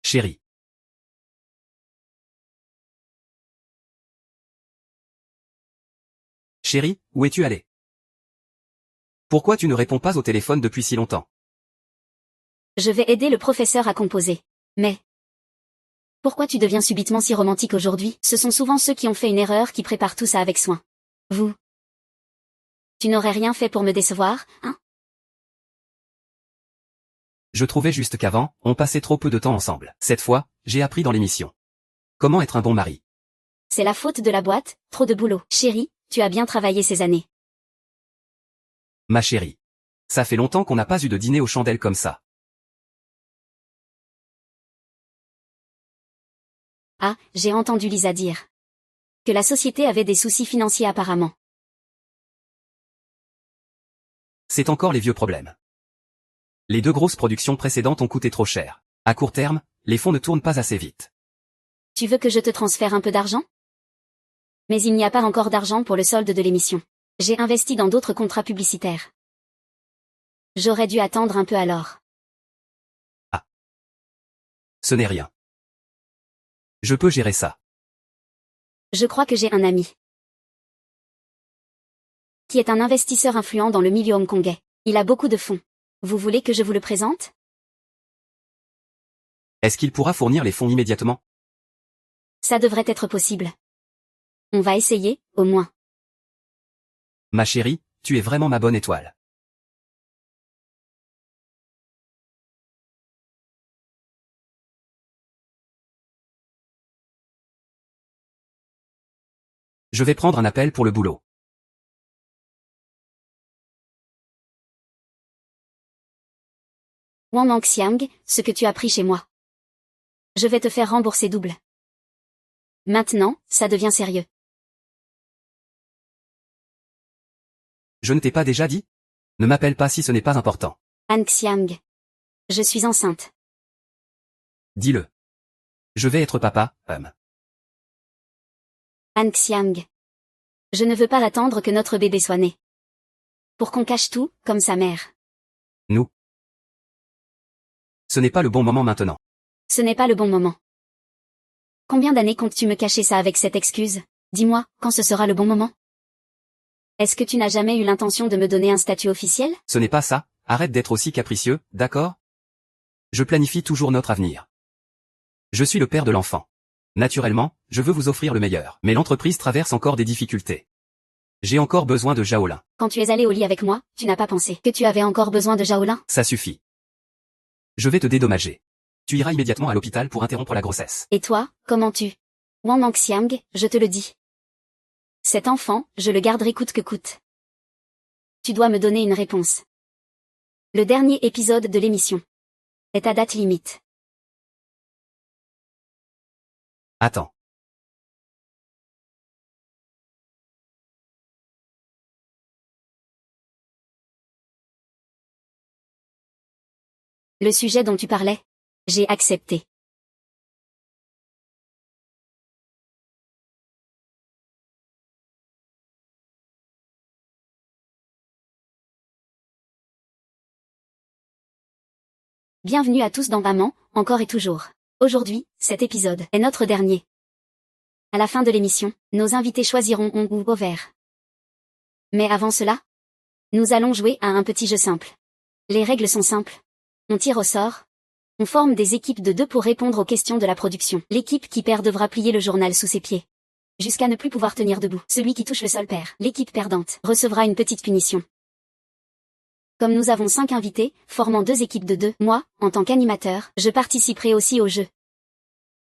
A: Chérie. Chérie, où es-tu allé? Pourquoi tu ne réponds pas au téléphone depuis si longtemps?
B: Je vais aider le professeur à composer. Mais pourquoi tu deviens subitement si romantique aujourd'hui? Ce sont souvent ceux qui ont fait une erreur qui préparent tout ça avec soin. Vous. Tu n'aurais rien fait pour me décevoir, hein?
A: Je trouvais juste qu'avant, on passait trop peu de temps ensemble. Cette fois, j'ai appris dans l'émission. Comment être un bon mari.
B: C'est la faute de la boîte, trop de boulot. Chérie, tu as bien travaillé ces années.
A: Ma chérie. Ça fait longtemps qu'on n'a pas eu de dîner aux chandelles comme ça.
B: Ah, j'ai entendu Lisa dire que la société avait des soucis financiers apparemment.
A: C'est encore les vieux problèmes. Les deux grosses productions précédentes ont coûté trop cher. À court terme, les fonds ne tournent pas assez vite.
B: Tu veux que je te transfère un peu d'argent? Mais il n'y a pas encore d'argent pour le solde de l'émission. J'ai investi dans d'autres contrats publicitaires. J'aurais dû attendre un peu alors.
A: Ah. Ce n'est rien. Je peux gérer ça.
B: Je crois que j'ai un ami qui est un investisseur influent dans le milieu hongkongais. Il a beaucoup de fonds. Vous voulez que je vous le présente?
A: Est-ce qu'il pourra fournir les fonds immédiatement?
B: Ça devrait être possible. On va essayer, au moins.
A: Ma chérie, tu es vraiment ma bonne étoile. Je vais prendre un appel pour le boulot.
B: Wang Xiang, ce que tu as pris chez moi. Je vais te faire rembourser double. Maintenant, ça devient sérieux.
A: Je ne t'ai pas déjà dit? Ne m'appelle pas si ce n'est pas important.
B: Han Xiang. Je suis enceinte.
A: Dis-le. Je vais être papa,
B: Han Xiang. Je ne veux pas attendre que notre bébé soit né. Pour qu'on cache tout, comme sa mère.
A: Nous. Ce n'est pas le bon moment maintenant.
B: Ce n'est pas le bon moment. Combien d'années comptes-tu me cacher ça avec cette excuse? Dis-moi, quand ce sera le bon moment? Est-ce que tu n'as jamais eu l'intention de me donner un statut officiel?
A: Ce n'est pas ça, arrête d'être aussi capricieux, d'accord? Je planifie toujours notre avenir. Je suis le père de l'enfant. Naturellement, je veux vous offrir le meilleur. Mais l'entreprise traverse encore des difficultés. J'ai encore besoin de Zhaolin.
B: Quand tu es allé au lit avec moi, tu n'as pas pensé que tu avais encore besoin de Zhaolin?
A: Ça suffit. Je vais te dédommager. Tu iras immédiatement à l'hôpital pour interrompre la grossesse.
B: Et toi, comment tu? Wang Xiang, je te le dis. Cet enfant, je le garderai coûte que coûte. Tu dois me donner une réponse. Le dernier épisode de l'émission est à date limite.
A: Attends.
B: Le sujet dont tu parlais? J'ai accepté. Bienvenue à tous dans Maman, encore et toujours. Aujourd'hui, cet épisode est notre dernier. À la fin de l'émission, nos invités choisiront on ou vert. Mais avant cela, nous allons jouer à un petit jeu simple. Les règles sont simples. On tire au sort. On forme des équipes de 2 pour répondre aux questions de la production. L'équipe qui perd devra plier le journal sous ses pieds. Jusqu'à ne plus pouvoir tenir debout. Celui qui touche le sol perd. L'équipe perdante recevra une petite punition. Comme nous avons 5 invités, formant 2 équipes de 2, moi, en tant qu'animateur, je participerai aussi au jeu.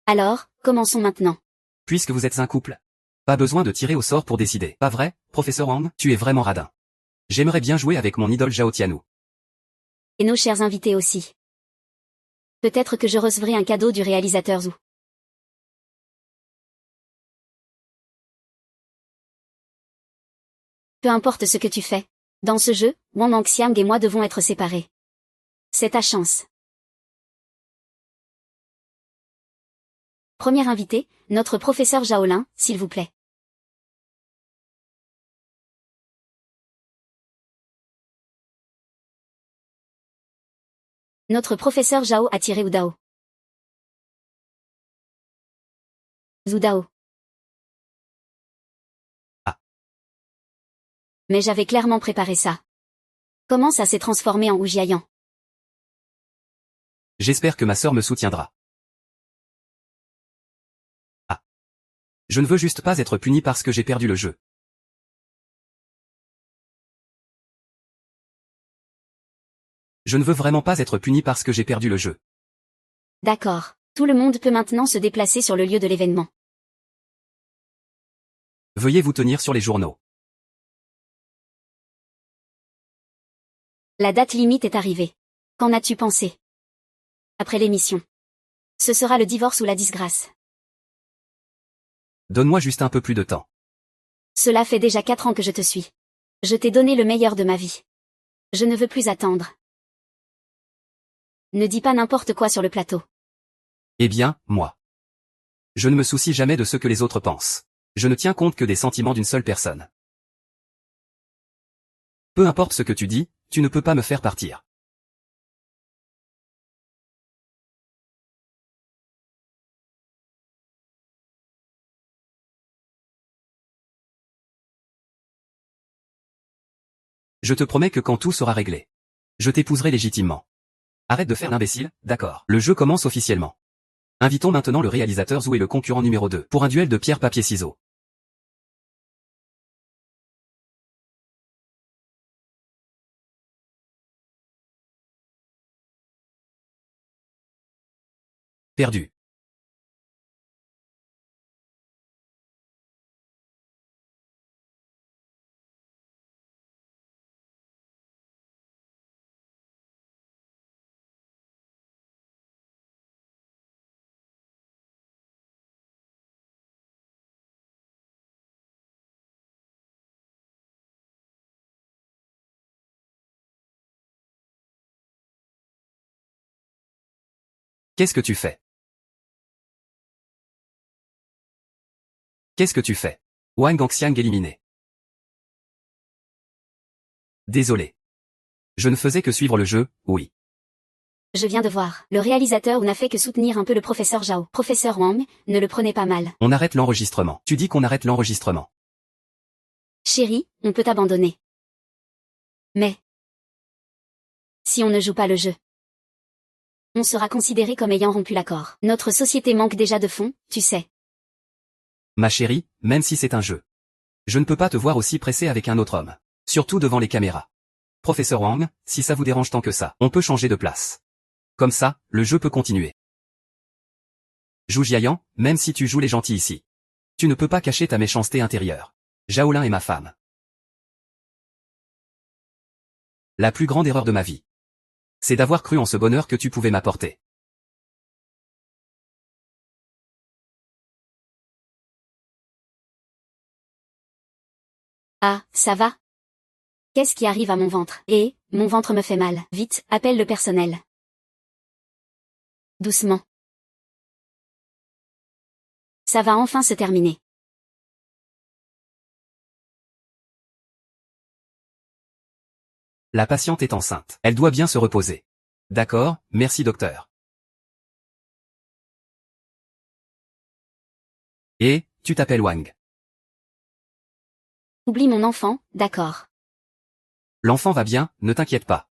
B: Alors, commençons maintenant.
A: Puisque vous êtes un couple. Pas besoin de tirer au sort pour décider. Pas vrai, professeur Wang? Tu es vraiment radin. J'aimerais bien jouer avec mon idole Zhao Tianou.
B: Et nos chers invités aussi. Peut-être que je recevrai un cadeau du réalisateur Zhu. Peu importe ce que tu fais. Dans ce jeu, Wang Xiang et moi devons être séparés. C'est ta chance. Premier invité, notre professeur Zhaolin, s'il vous plaît. Notre professeur Zhao a tiré Udao. Zudao.
A: Ah.
B: Mais j'avais clairement préparé ça. Comment ça s'est transformé en Oujiayan?
A: J'espère que ma sœur me soutiendra. Ah. Je ne veux juste pas être puni parce que j'ai perdu le jeu. Je ne veux vraiment pas être puni parce que j'ai perdu le jeu.
B: D'accord. Tout le monde peut maintenant se déplacer sur le lieu de l'événement.
A: Veuillez vous tenir sur les journaux.
B: La date limite est arrivée. Qu'en as-tu pensé? Après l'émission. Ce sera le divorce ou la disgrâce.
A: Donne-moi juste un peu plus de temps.
B: Cela fait déjà 4 ans que je te suis. Je t'ai donné le meilleur de ma vie. Je ne veux plus attendre. Ne dis pas n'importe quoi sur le plateau.
A: Eh bien, moi. Je ne me soucie jamais de ce que les autres pensent. Je ne tiens compte que des sentiments d'une seule personne. Peu importe ce que tu dis, tu ne peux pas me faire partir. Je te promets que quand tout sera réglé, je t'épouserai légitimement. Arrête de faire l'imbécile, d'accord. Le jeu commence officiellement. Invitons maintenant le réalisateur Zhu et le concurrent numéro 2 pour un duel de pierre-papier-ciseaux. Perdu. Qu'est-ce que tu fais? Qu'est-ce que tu fais? Wang Gangxiang éliminé. Désolé. Je ne faisais que suivre le jeu, oui.
B: Je viens de voir. Le réalisateur n'a fait que soutenir un peu le professeur Zhao. Professeur Wang, ne le prenez pas mal.
A: On arrête l'enregistrement. Tu dis qu'on arrête l'enregistrement.
B: Chérie, on peut abandonner. Mais si on ne joue pas le jeu, on sera considéré comme ayant rompu l'accord. Notre société manque déjà de fonds, tu sais.
A: Ma chérie, même si c'est un jeu. Je ne peux pas te voir aussi pressé avec un autre homme. Surtout devant les caméras. Professeur Wang, si ça vous dérange tant que ça, on peut changer de place. Comme ça, le jeu peut continuer. Zhu Jiayan, même si tu joues les gentils ici. Tu ne peux pas cacher ta méchanceté intérieure. Zhaolin est ma femme. La plus grande erreur de ma vie. C'est d'avoir cru en ce bonheur que tu pouvais m'apporter.
B: Ah, ça va? Qu'est-ce qui arrive à mon ventre? Mon ventre me fait mal. Vite, appelle le personnel. Doucement. Ça va enfin se terminer.
A: La patiente est enceinte. Elle doit bien se reposer. D'accord, merci docteur. Et, tu t'appelles Wang.
B: Oublie mon enfant, d'accord.
A: L'enfant va bien, ne t'inquiète pas.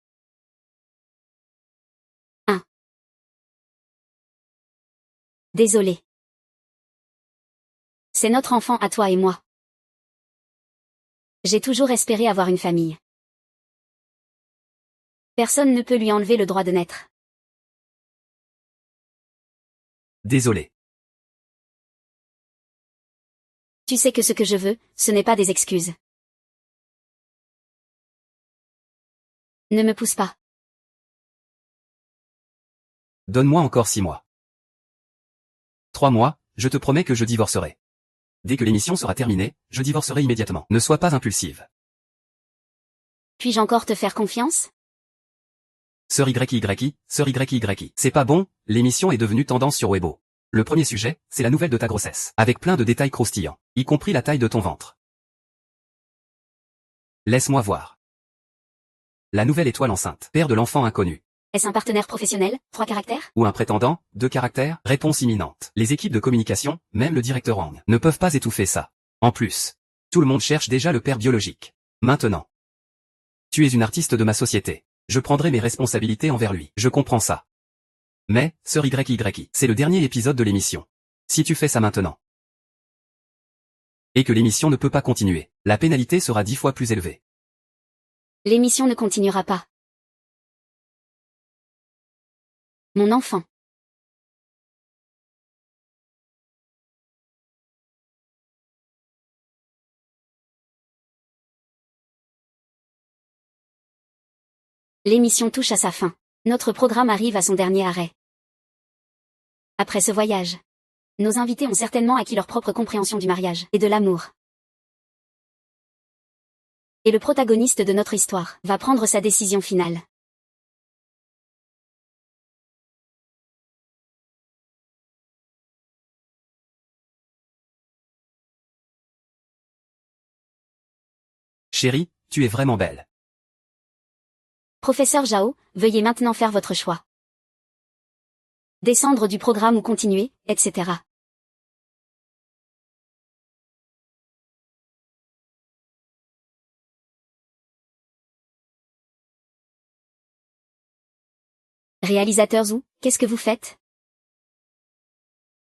B: Désolé. C'est notre enfant à toi et moi. J'ai toujours espéré avoir une famille. Personne ne peut lui enlever le droit de naître.
A: Désolé.
B: Tu sais que ce que je veux, ce n'est pas des excuses. Ne me pousse pas.
A: Donne-moi encore 6 mois. 3 mois, je te promets que je divorcerai. Dès que l'émission sera terminée, je divorcerai immédiatement. Ne sois pas impulsive.
B: Puis-je encore te faire confiance?
A: Sœur YYI, sœur YYI. C'est pas bon, l'émission est devenue tendance sur Weibo. Le premier sujet, c'est la nouvelle de ta grossesse, avec plein de détails croustillants, y compris la taille de ton ventre. Laisse-moi voir. La nouvelle étoile enceinte, père de l'enfant inconnu.
B: Est-ce un partenaire professionnel, 3 caractères?
A: Ou un prétendant, 2 caractères, réponse imminente. Les équipes de communication, même le directeur Wang, ne peuvent pas étouffer ça. En plus, tout le monde cherche déjà le père biologique. Maintenant. Tu es une artiste de ma société. Je prendrai mes responsabilités envers lui. Je comprends ça. Mais, sœur YYI, c'est le dernier épisode de l'émission. Si tu fais ça maintenant, et que l'émission ne peut pas continuer, la pénalité sera 10 fois plus élevée.
B: L'émission ne continuera pas. Mon enfant. L'émission touche à sa fin. Notre programme arrive à son dernier arrêt. Après ce voyage, nos invités ont certainement acquis leur propre compréhension du mariage et de l'amour. Et le protagoniste de notre histoire va prendre sa décision finale.
A: Chérie, tu es vraiment belle.
B: Professeur Zhao, veuillez maintenant faire votre choix. Descendre du programme ou continuer, etc. Réalisateur Zhu, qu'est-ce que vous faites?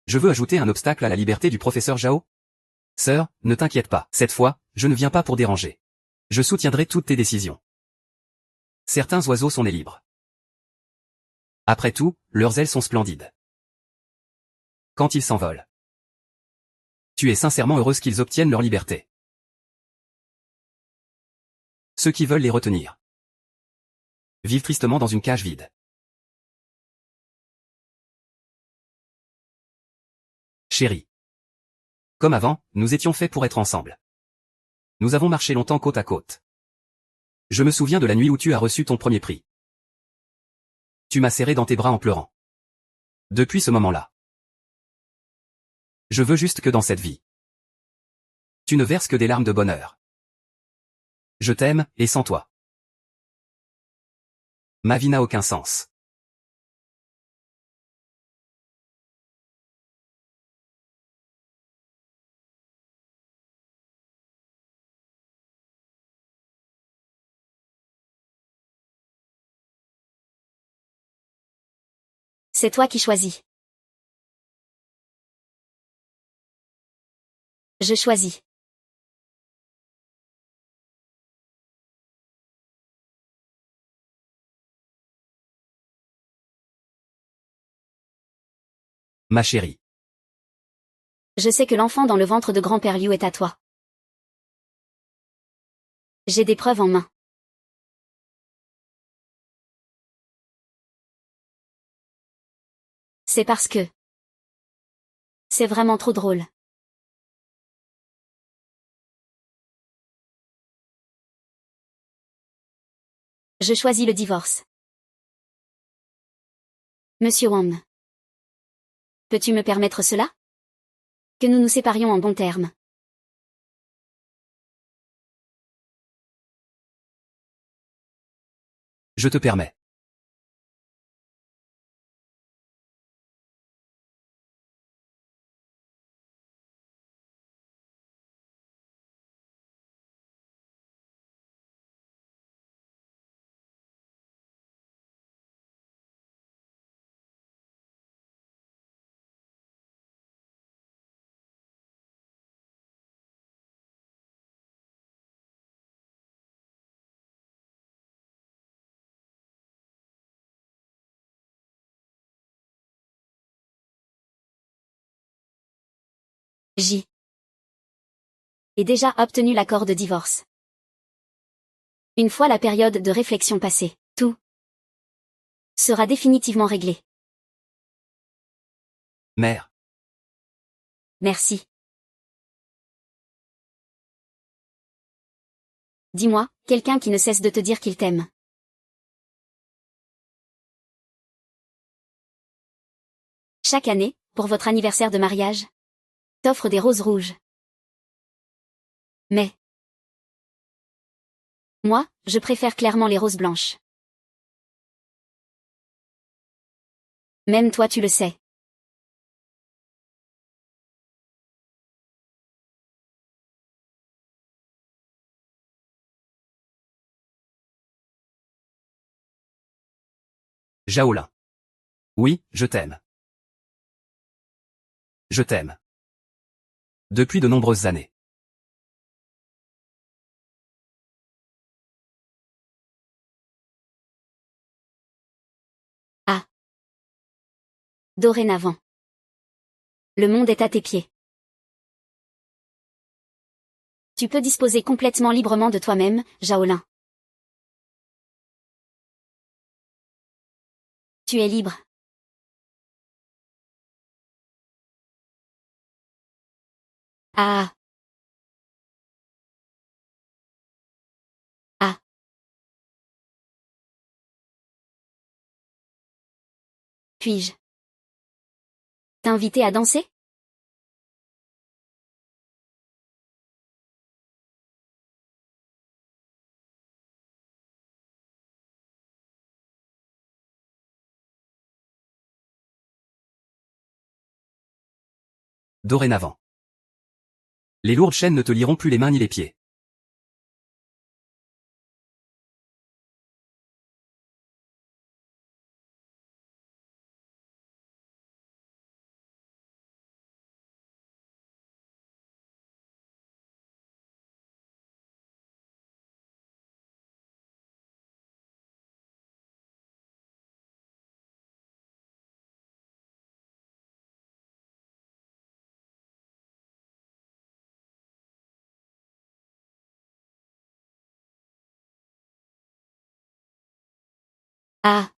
A: Je veux ajouter un obstacle à la liberté du professeur Zhao. Sœur, ne t'inquiète pas, cette fois, je ne viens pas pour déranger. Je soutiendrai toutes tes décisions. Certains oiseaux sont nés libres. Après tout, leurs ailes sont splendides. Quand ils s'envolent. Tu es sincèrement heureuse qu'ils obtiennent leur liberté. Ceux qui veulent les retenir vivent tristement dans une cage vide. Chérie. Comme avant, nous étions faits pour être ensemble. Nous avons marché longtemps côte à côte. Je me souviens de la nuit où tu as reçu ton premier prix. Tu m'as serré dans tes bras en pleurant. Depuis ce moment-là, je veux juste que dans cette vie, tu ne verses que des larmes de bonheur. Je t'aime, et sans toi, ma vie n'a aucun sens.
B: C'est toi qui choisis. Je choisis.
A: Ma chérie.
B: Je sais que l'enfant dans le ventre de grand-père Liu est à toi. J'ai des preuves en main. C'est parce que c'est vraiment trop drôle. Je choisis le divorce. Monsieur Wang. Peux-tu me permettre cela? Que nous nous séparions en bons termes.
A: Je te permets.
B: J. ai déjà obtenu l'accord de divorce. Une fois la période de réflexion passée, tout sera définitivement réglé.
A: Mère.
B: Merci. Dis-moi, quelqu'un qui ne cesse de te dire qu'il t'aime. Chaque année, pour votre anniversaire de mariage, t'offre des roses rouges. Mais moi, je préfère clairement les roses blanches. Même toi tu le sais.
A: Jaolin. Oui, je t'aime. Je t'aime. Depuis de nombreuses années.
B: Ah. Dorénavant. Le monde est à tes pieds. Tu peux disposer complètement librement de toi-même, Jaolin. Tu es libre. Ah. Ah. Puis-je t'inviter à danser?
A: Dorénavant. Les lourdes chaînes ne te lieront plus les mains ni les pieds.
B: Ah,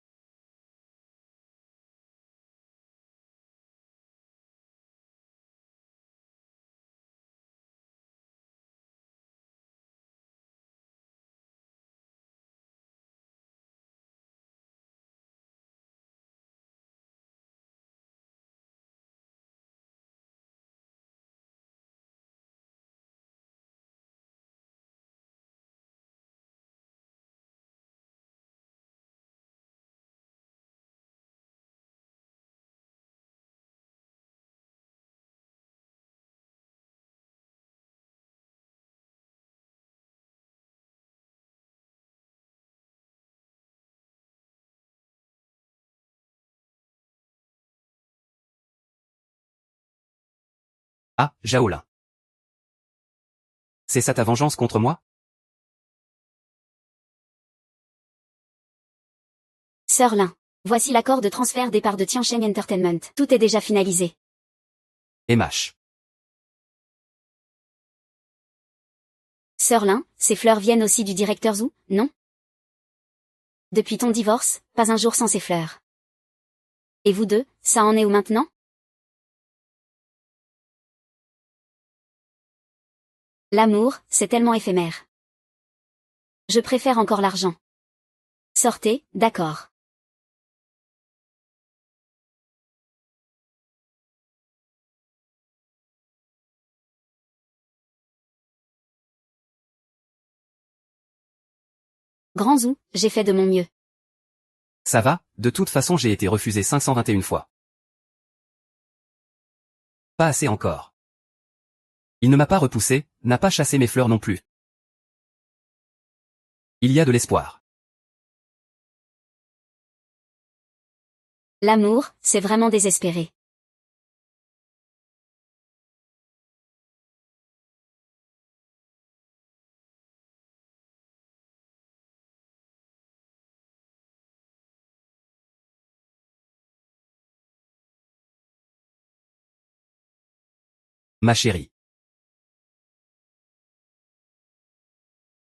A: Ah, Jaolin. C'est ça ta vengeance contre moi?
B: Sir Lin. Voici l'accord de transfert des parts de Tiansheng Entertainment. Tout est déjà finalisé.
A: MH.
B: Sir Lin, ces fleurs viennent aussi du directeur Zhu, non? Depuis ton divorce, pas un jour sans ces fleurs. Et vous deux, ça en est où maintenant? L'amour, c'est tellement éphémère. Je préfère encore l'argent. Sortez, d'accord. Grand Zhu, j'ai fait de mon mieux.
A: Ça va, de toute façon j'ai été refusé 521 fois. Pas assez encore. Il ne m'a pas repoussé, n'a pas chassé mes fleurs non plus. Il y a de l'espoir.
B: L'amour, c'est vraiment désespéré.
A: Ma chérie.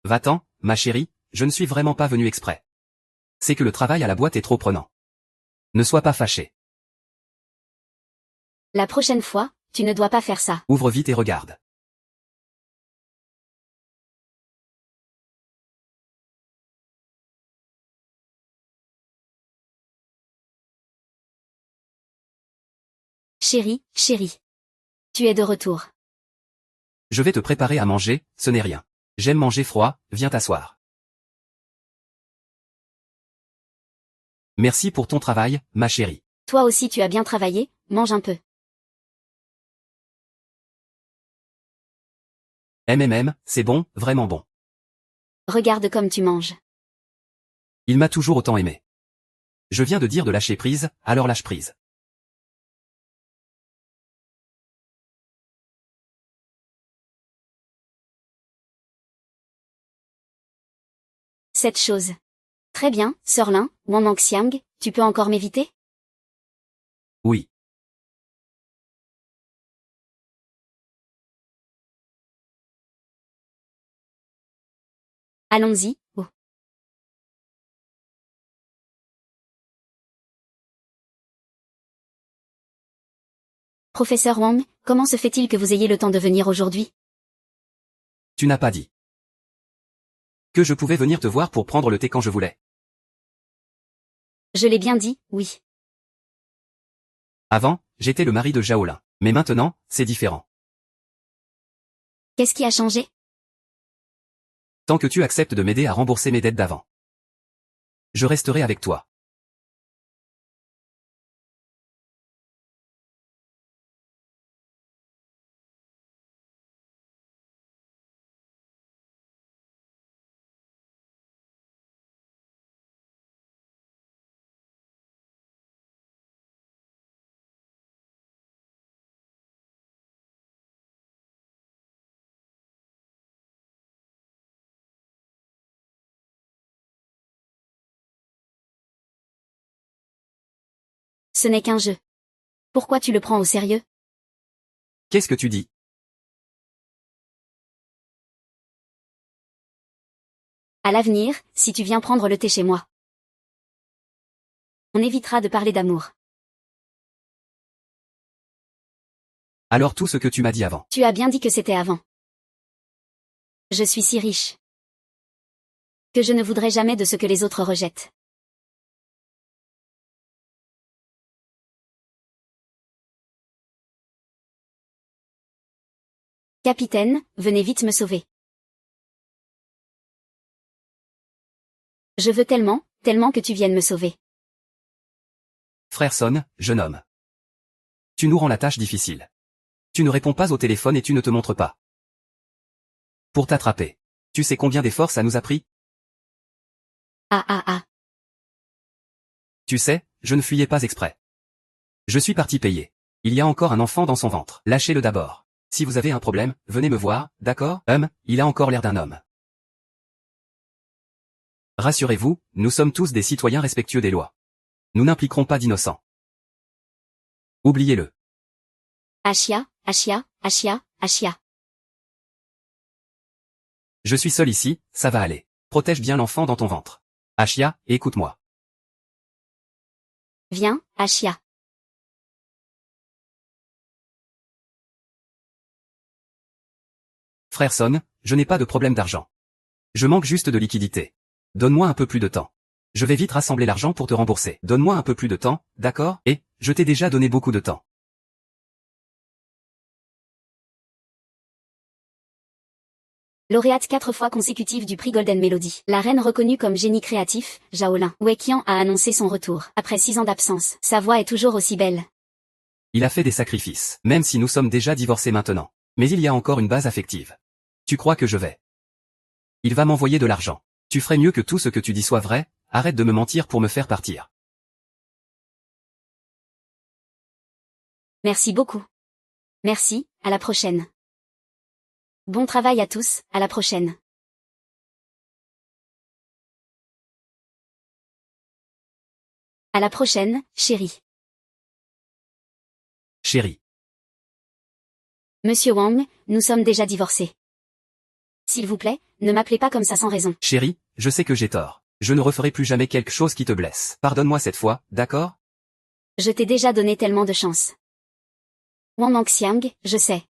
A: Va-t'en, ma chérie, je ne suis vraiment pas venu exprès. C'est que le travail à la boîte est trop prenant. Ne sois pas fâché.
B: La prochaine fois, tu ne dois pas faire ça.
A: Ouvre vite et regarde.
B: Chérie, chérie. Tu es de retour.
A: Je vais te préparer à manger, ce n'est rien. J'aime manger froid, viens t'asseoir. Merci pour ton travail, ma chérie.
B: Toi aussi tu as bien travaillé, mange un peu.
A: C'est bon, vraiment bon.
B: Regarde comme tu manges.
A: Il m'a toujours autant aimé. Je viens de dire de lâcher prise, alors lâche prise.
B: Cette chose. Très bien, Sir Lin, Wang Xiang, tu peux encore m'éviter?
A: Oui.
B: Allons-y, oh. Professeur Wang, comment se fait-il que vous ayez le temps de venir aujourd'hui?
A: Tu n'as pas dit que je pouvais venir te voir pour prendre le thé quand je voulais.
B: Je l'ai bien dit, oui.
A: Avant, j'étais le mari de Jaolin. Mais maintenant, c'est différent.
B: Qu'est-ce qui a changé?
A: Tant que tu acceptes de m'aider à rembourser mes dettes d'avant. Je resterai avec toi.
B: Ce n'est qu'un jeu. Pourquoi tu le prends au sérieux?
A: Qu'est-ce que tu dis?
B: À l'avenir, si tu viens prendre le thé chez moi. On évitera de parler d'amour.
A: Alors tout ce que tu m'as dit avant.
B: Tu as bien dit que c'était avant. Je suis si riche que je ne voudrais jamais de ce que les autres rejettent. Capitaine, venez vite me sauver. Je veux tellement, tellement que tu viennes me sauver.
A: Frère jeune homme. Tu nous rends la tâche difficile. Tu ne réponds pas au téléphone et tu ne te montres pas. Pour t'attraper. Tu sais combien d'efforts ça nous a pris?
B: Ah.
A: Tu sais, je ne fuyais pas exprès. Je suis parti payer. Il y a encore un enfant dans son ventre. Lâchez-le d'abord. Si vous avez un problème, venez me voir, d'accord? Il a encore l'air d'un homme. Rassurez-vous, nous sommes tous des citoyens respectueux des lois. Nous n'impliquerons pas d'innocents. Oubliez-le.
B: Ashia.
A: Je suis seul ici, ça va aller. Protège bien l'enfant dans ton ventre. Ashia, écoute-moi.
B: Viens, Ashia.
A: Frère je n'ai pas de problème d'argent. Je manque juste de liquidité. Donne-moi un peu plus de temps. Je vais vite rassembler l'argent pour te rembourser. Donne-moi un peu plus de temps, d'accord? Et, je t'ai déjà donné beaucoup de temps.
B: Lauréate 4 fois consécutive du prix Golden Melody. La reine reconnue comme génie créatif, Zhaolin Weiqian a annoncé son retour. Après 6 ans d'absence, sa voix est toujours aussi belle.
A: Il a fait des sacrifices, même si nous sommes déjà divorcés maintenant. Mais il y a encore une base affective. Tu crois que je vais? Il va m'envoyer de l'argent. Tu ferais mieux que tout ce que tu dis soit vrai, arrête de me mentir pour me faire partir.
B: Merci beaucoup. Merci, à la prochaine. Bon travail à tous, à la prochaine. À la prochaine, chérie.
A: Chérie.
B: Monsieur Wang, nous sommes déjà divorcés. S'il vous plaît, ne m'appelez pas comme ça sans raison.
A: Chérie, je sais que j'ai tort. Je ne referai plus jamais quelque chose qui te blesse. Pardonne-moi cette fois, d'accord?
B: Je t'ai déjà donné tellement de chance. Wang Mangxiang, je sais.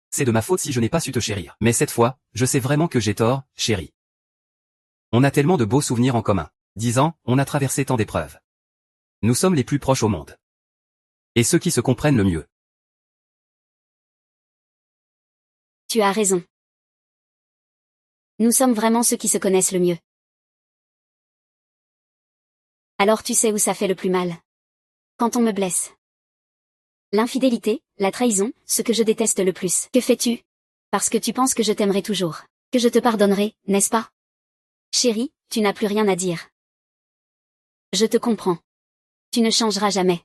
A: C'est de ma faute si je n'ai pas su te chérir. Mais cette fois, je sais vraiment que j'ai tort, chérie. On a tellement de beaux souvenirs en commun. 10 ans, on a traversé tant d'épreuves. Nous sommes les plus proches au monde. Et ceux qui se comprennent le mieux.
B: Tu as raison. Nous sommes vraiment ceux qui se connaissent le mieux. Alors tu sais où ça fait le plus mal. Quand on me blesse. L'infidélité, la trahison, ce que je déteste le plus. Que fais-tu? Parce que tu penses que je t'aimerai toujours. Que je te pardonnerai, n'est-ce pas? Chérie, tu n'as plus rien à dire. Je te comprends. Tu ne changeras jamais.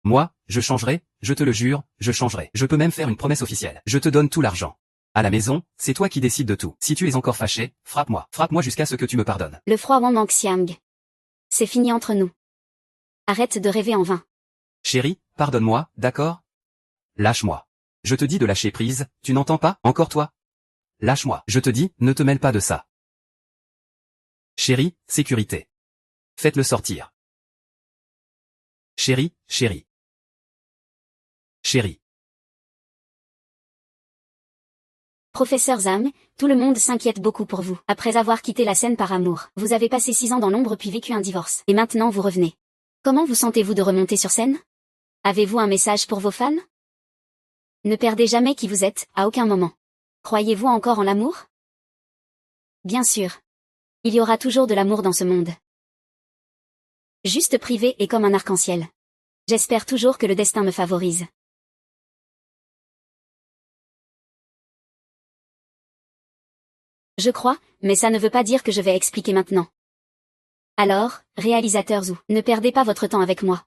A: Moi, je changerai, je te le jure, je changerai. Je peux même faire une promesse officielle. Je te donne tout l'argent. À la maison, c'est toi qui décides de tout. Si tu es encore fâché, frappe-moi. Frappe-moi jusqu'à ce que tu me pardonnes.
B: Le froid Wang Mangxiang. C'est fini entre nous. Arrête de rêver en vain.
A: Chérie, pardonne-moi, d'accord? Lâche-moi. Je te dis de lâcher prise, tu n'entends pas, encore toi? Lâche-moi. Je te dis, ne te mêle pas de ça. Chérie, sécurité. Faites-le sortir. Chérie, chérie. Chérie.
B: Professeur Zhang, tout le monde s'inquiète beaucoup pour vous. Après avoir quitté la scène par amour, vous avez passé 6 ans dans l'ombre puis vécu un divorce. Et maintenant vous revenez. Comment vous sentez-vous de remonter sur scène? Avez-vous un message pour vos fans? Ne perdez jamais qui vous êtes, à aucun moment. Croyez-vous encore en l'amour? Bien sûr. Il y aura toujours de l'amour dans ce monde. Juste privé et comme un arc-en-ciel. J'espère toujours que le destin me favorise. Je crois, mais ça ne veut pas dire que je vais expliquer maintenant. Alors, réalisateur Zhu, ne perdez pas votre temps avec moi.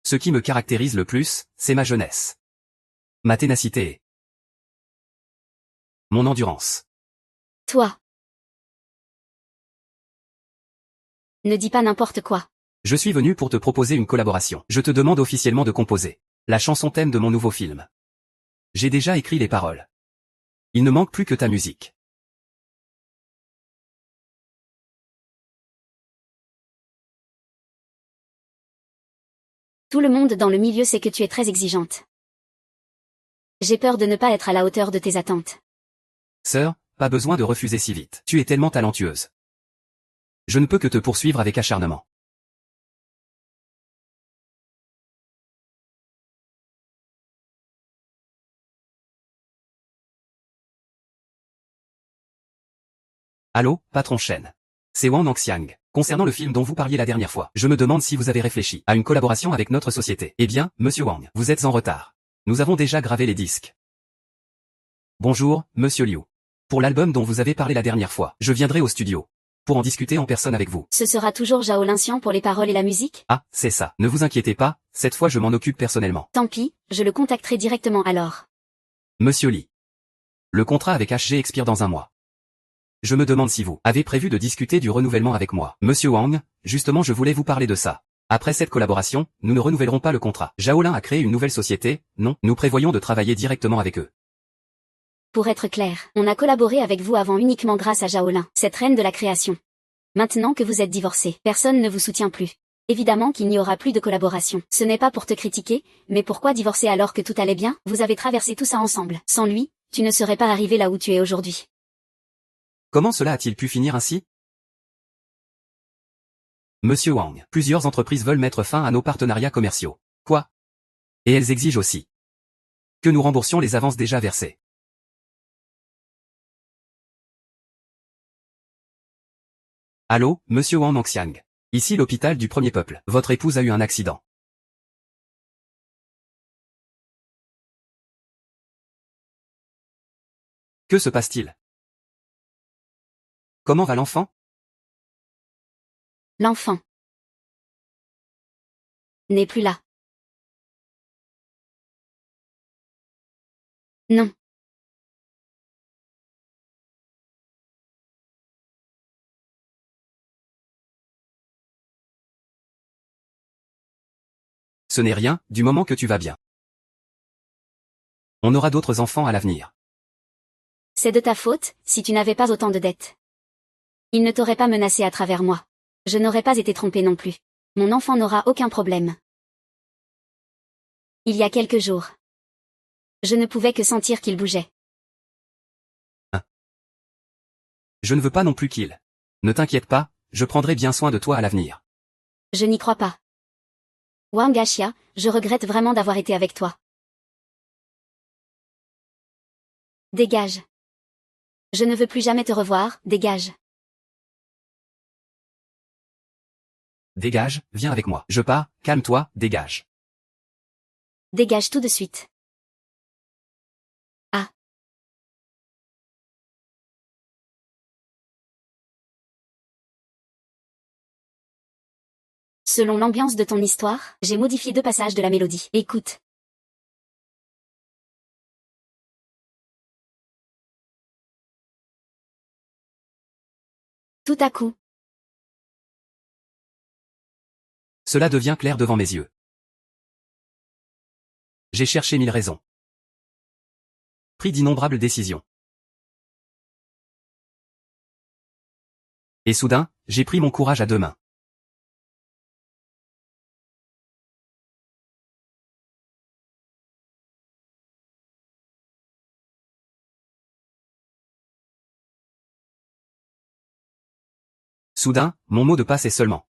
A: Ce qui me caractérise le plus, c'est ma jeunesse. Ma ténacité et mon endurance.
B: Toi. Ne dis pas n'importe quoi.
A: Je suis venu pour te proposer une collaboration. Je te demande officiellement de composer la chanson thème de mon nouveau film. J'ai déjà écrit les paroles. Il ne manque plus que ta musique.
B: Tout le monde dans le milieu sait que tu es très exigeante. J'ai peur de ne pas être à la hauteur de tes attentes.
A: Sœur, pas besoin de refuser si vite. Tu es tellement talentueuse. Je ne peux que te poursuivre avec acharnement. Allô, patron Shen. C'est Wang Nangxiang. Concernant le film dont vous parliez la dernière fois, je me demande si vous avez réfléchi à une collaboration avec notre société. Eh bien, monsieur Wang, vous êtes en retard. Nous avons déjà gravé les disques. Bonjour, monsieur Liu. Pour l'album dont vous avez parlé la dernière fois, je viendrai au studio. Pour en discuter en personne avec vous.
B: Ce sera toujours Zhao Lincian pour les paroles et la musique?
A: Ah, c'est ça. Ne vous inquiétez pas, cette fois je m'en occupe personnellement.
B: Tant pis, je le contacterai directement alors.
A: Monsieur Li. Le contrat avec HG expire dans un mois. Je me demande si vous avez prévu de discuter du renouvellement avec moi. Monsieur Wang, justement je voulais vous parler de ça. Après cette collaboration, nous ne renouvellerons pas le contrat. Zhaolin a créé une nouvelle société, non, nous prévoyons de travailler directement avec eux.
B: Pour être clair, on a collaboré avec vous avant uniquement grâce à Zhaolin, cette reine de la création. Maintenant que vous êtes divorcé, personne ne vous soutient plus. Évidemment qu'il n'y aura plus de collaboration. Ce n'est pas pour te critiquer, mais pourquoi divorcer alors que tout allait bien? Vous avez traversé tout ça ensemble. Sans lui, tu ne serais pas arrivé là où tu es aujourd'hui.
A: Comment cela a-t-il pu finir ainsi? Monsieur Wang, plusieurs entreprises veulent mettre fin à nos partenariats commerciaux. Quoi? Et elles exigent aussi que nous remboursions les avances déjà versées. Allô, monsieur Wang Nangxiang. Ici l'hôpital du Premier Peuple. Votre épouse a eu un accident. Que se passe-t-il? Comment va l'enfant?
B: L'enfant n'est plus là. Non.
A: Ce n'est rien, du moment que tu vas bien. On aura d'autres enfants à l'avenir.
B: C'est de ta faute, si tu n'avais pas autant de dettes. Il ne t'aurait pas menacé à travers moi. Je n'aurais pas été trompée non plus. Mon enfant n'aura aucun problème. Il y a quelques jours. Je ne pouvais que sentir qu'il bougeait.
A: Je ne veux pas non plus qu'il. Ne t'inquiète pas, je prendrai bien soin de toi à l'avenir.
B: Je n'y crois pas. Wang Axia, je regrette vraiment d'avoir été avec toi. Dégage. Je ne veux plus jamais te revoir, dégage.
A: Dégage, viens avec moi. Je pars, calme-toi, dégage.
B: Dégage tout de suite. Ah. Selon l'ambiance de ton histoire, j'ai modifié 2 passages de la mélodie. Écoute. Tout à coup,
A: Cela devient clair devant mes yeux. J'ai cherché 1000 raisons. Pris d'innombrables décisions. Et soudain, j'ai pris mon courage à 2 mains. Soudain, mon mot de passe est seulement.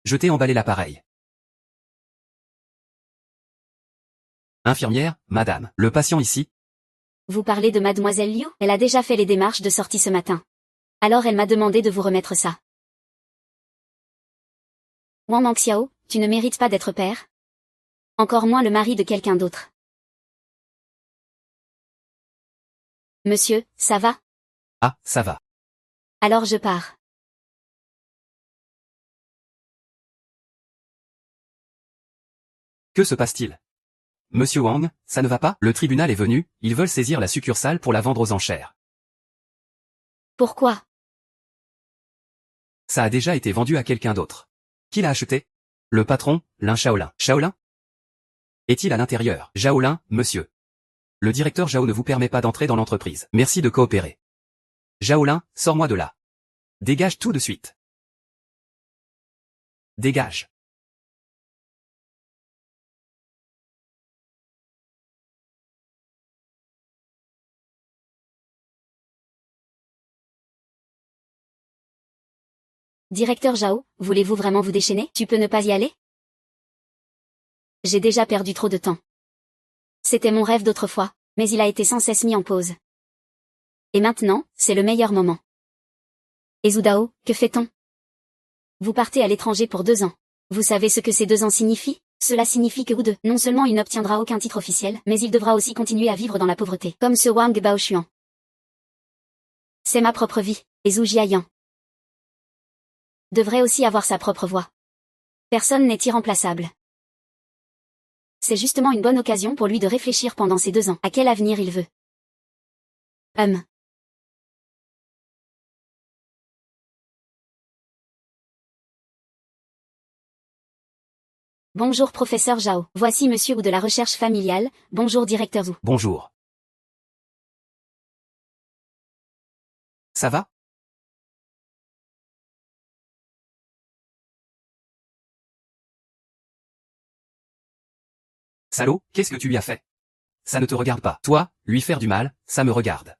A: Je t'ai emballé l'appareil. Infirmière, madame, le patient ici.
B: Vous parlez de mademoiselle Liu? Elle a déjà fait les démarches de sortie ce matin. Alors elle m'a demandé de vous remettre ça. Wang Mangxiao, tu ne mérites pas d'être père. Encore moins le mari de quelqu'un d'autre. Monsieur, ça va?
A: Ah, ça va.
B: Alors je pars.
A: Que se passe-t-il? Monsieur Wang, ça ne va pas? Le tribunal est venu, ils veulent saisir la succursale pour la vendre aux enchères.
B: Pourquoi?
A: Ça a déjà été vendu à quelqu'un d'autre. Qui l'a acheté? Le patron, Lin Shaolin. Shaolin? Est-il à l'intérieur? Shaolin, monsieur. Le directeur Zhao ne vous permet pas d'entrer dans l'entreprise. Merci de coopérer. Shaolin, sors-moi de là. Dégage tout de suite. Dégage.
B: Directeur Zhao, voulez-vous vraiment vous déchaîner? Tu peux ne pas y aller? J'ai déjà perdu trop de temps. C'était mon rêve d'autrefois, mais il a été sans cesse mis en pause. Et maintenant, c'est le meilleur moment. Et Zhu Dao, que fait-on? Vous partez à l'étranger pour 2 ans. Vous savez ce que ces 2 ans signifient? Cela signifie que Wu non seulement il n'obtiendra aucun titre officiel, mais il devra aussi continuer à vivre dans la pauvreté, comme ce Wang Baoshuan. C'est ma propre vie, et Zhu Jiayan devrait aussi avoir sa propre voix. Personne n'est irremplaçable. C'est justement une bonne occasion pour lui de réfléchir pendant ces 2 ans à quel avenir il veut. Bonjour professeur Zhao, voici monsieur Wu de la recherche familiale, bonjour directeur Zhu.
A: Bonjour. Ça va? Salaud, qu'est-ce que tu lui as fait? Ça ne te regarde pas. Toi, lui faire du mal, ça me regarde.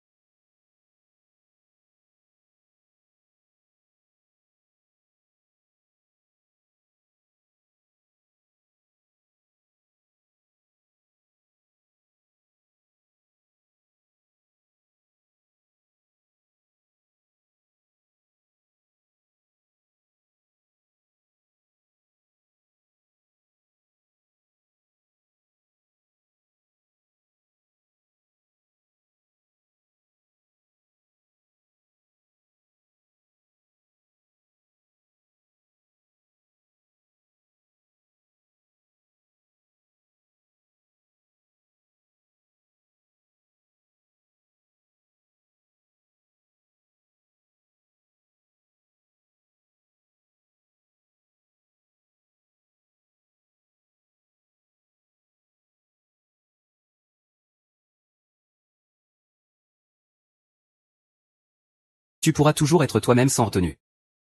A: Tu pourras toujours être toi-même sans retenue.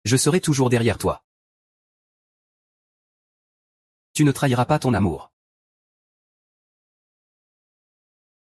A: Je serai toujours derrière toi. Tu ne trahiras pas ton amour.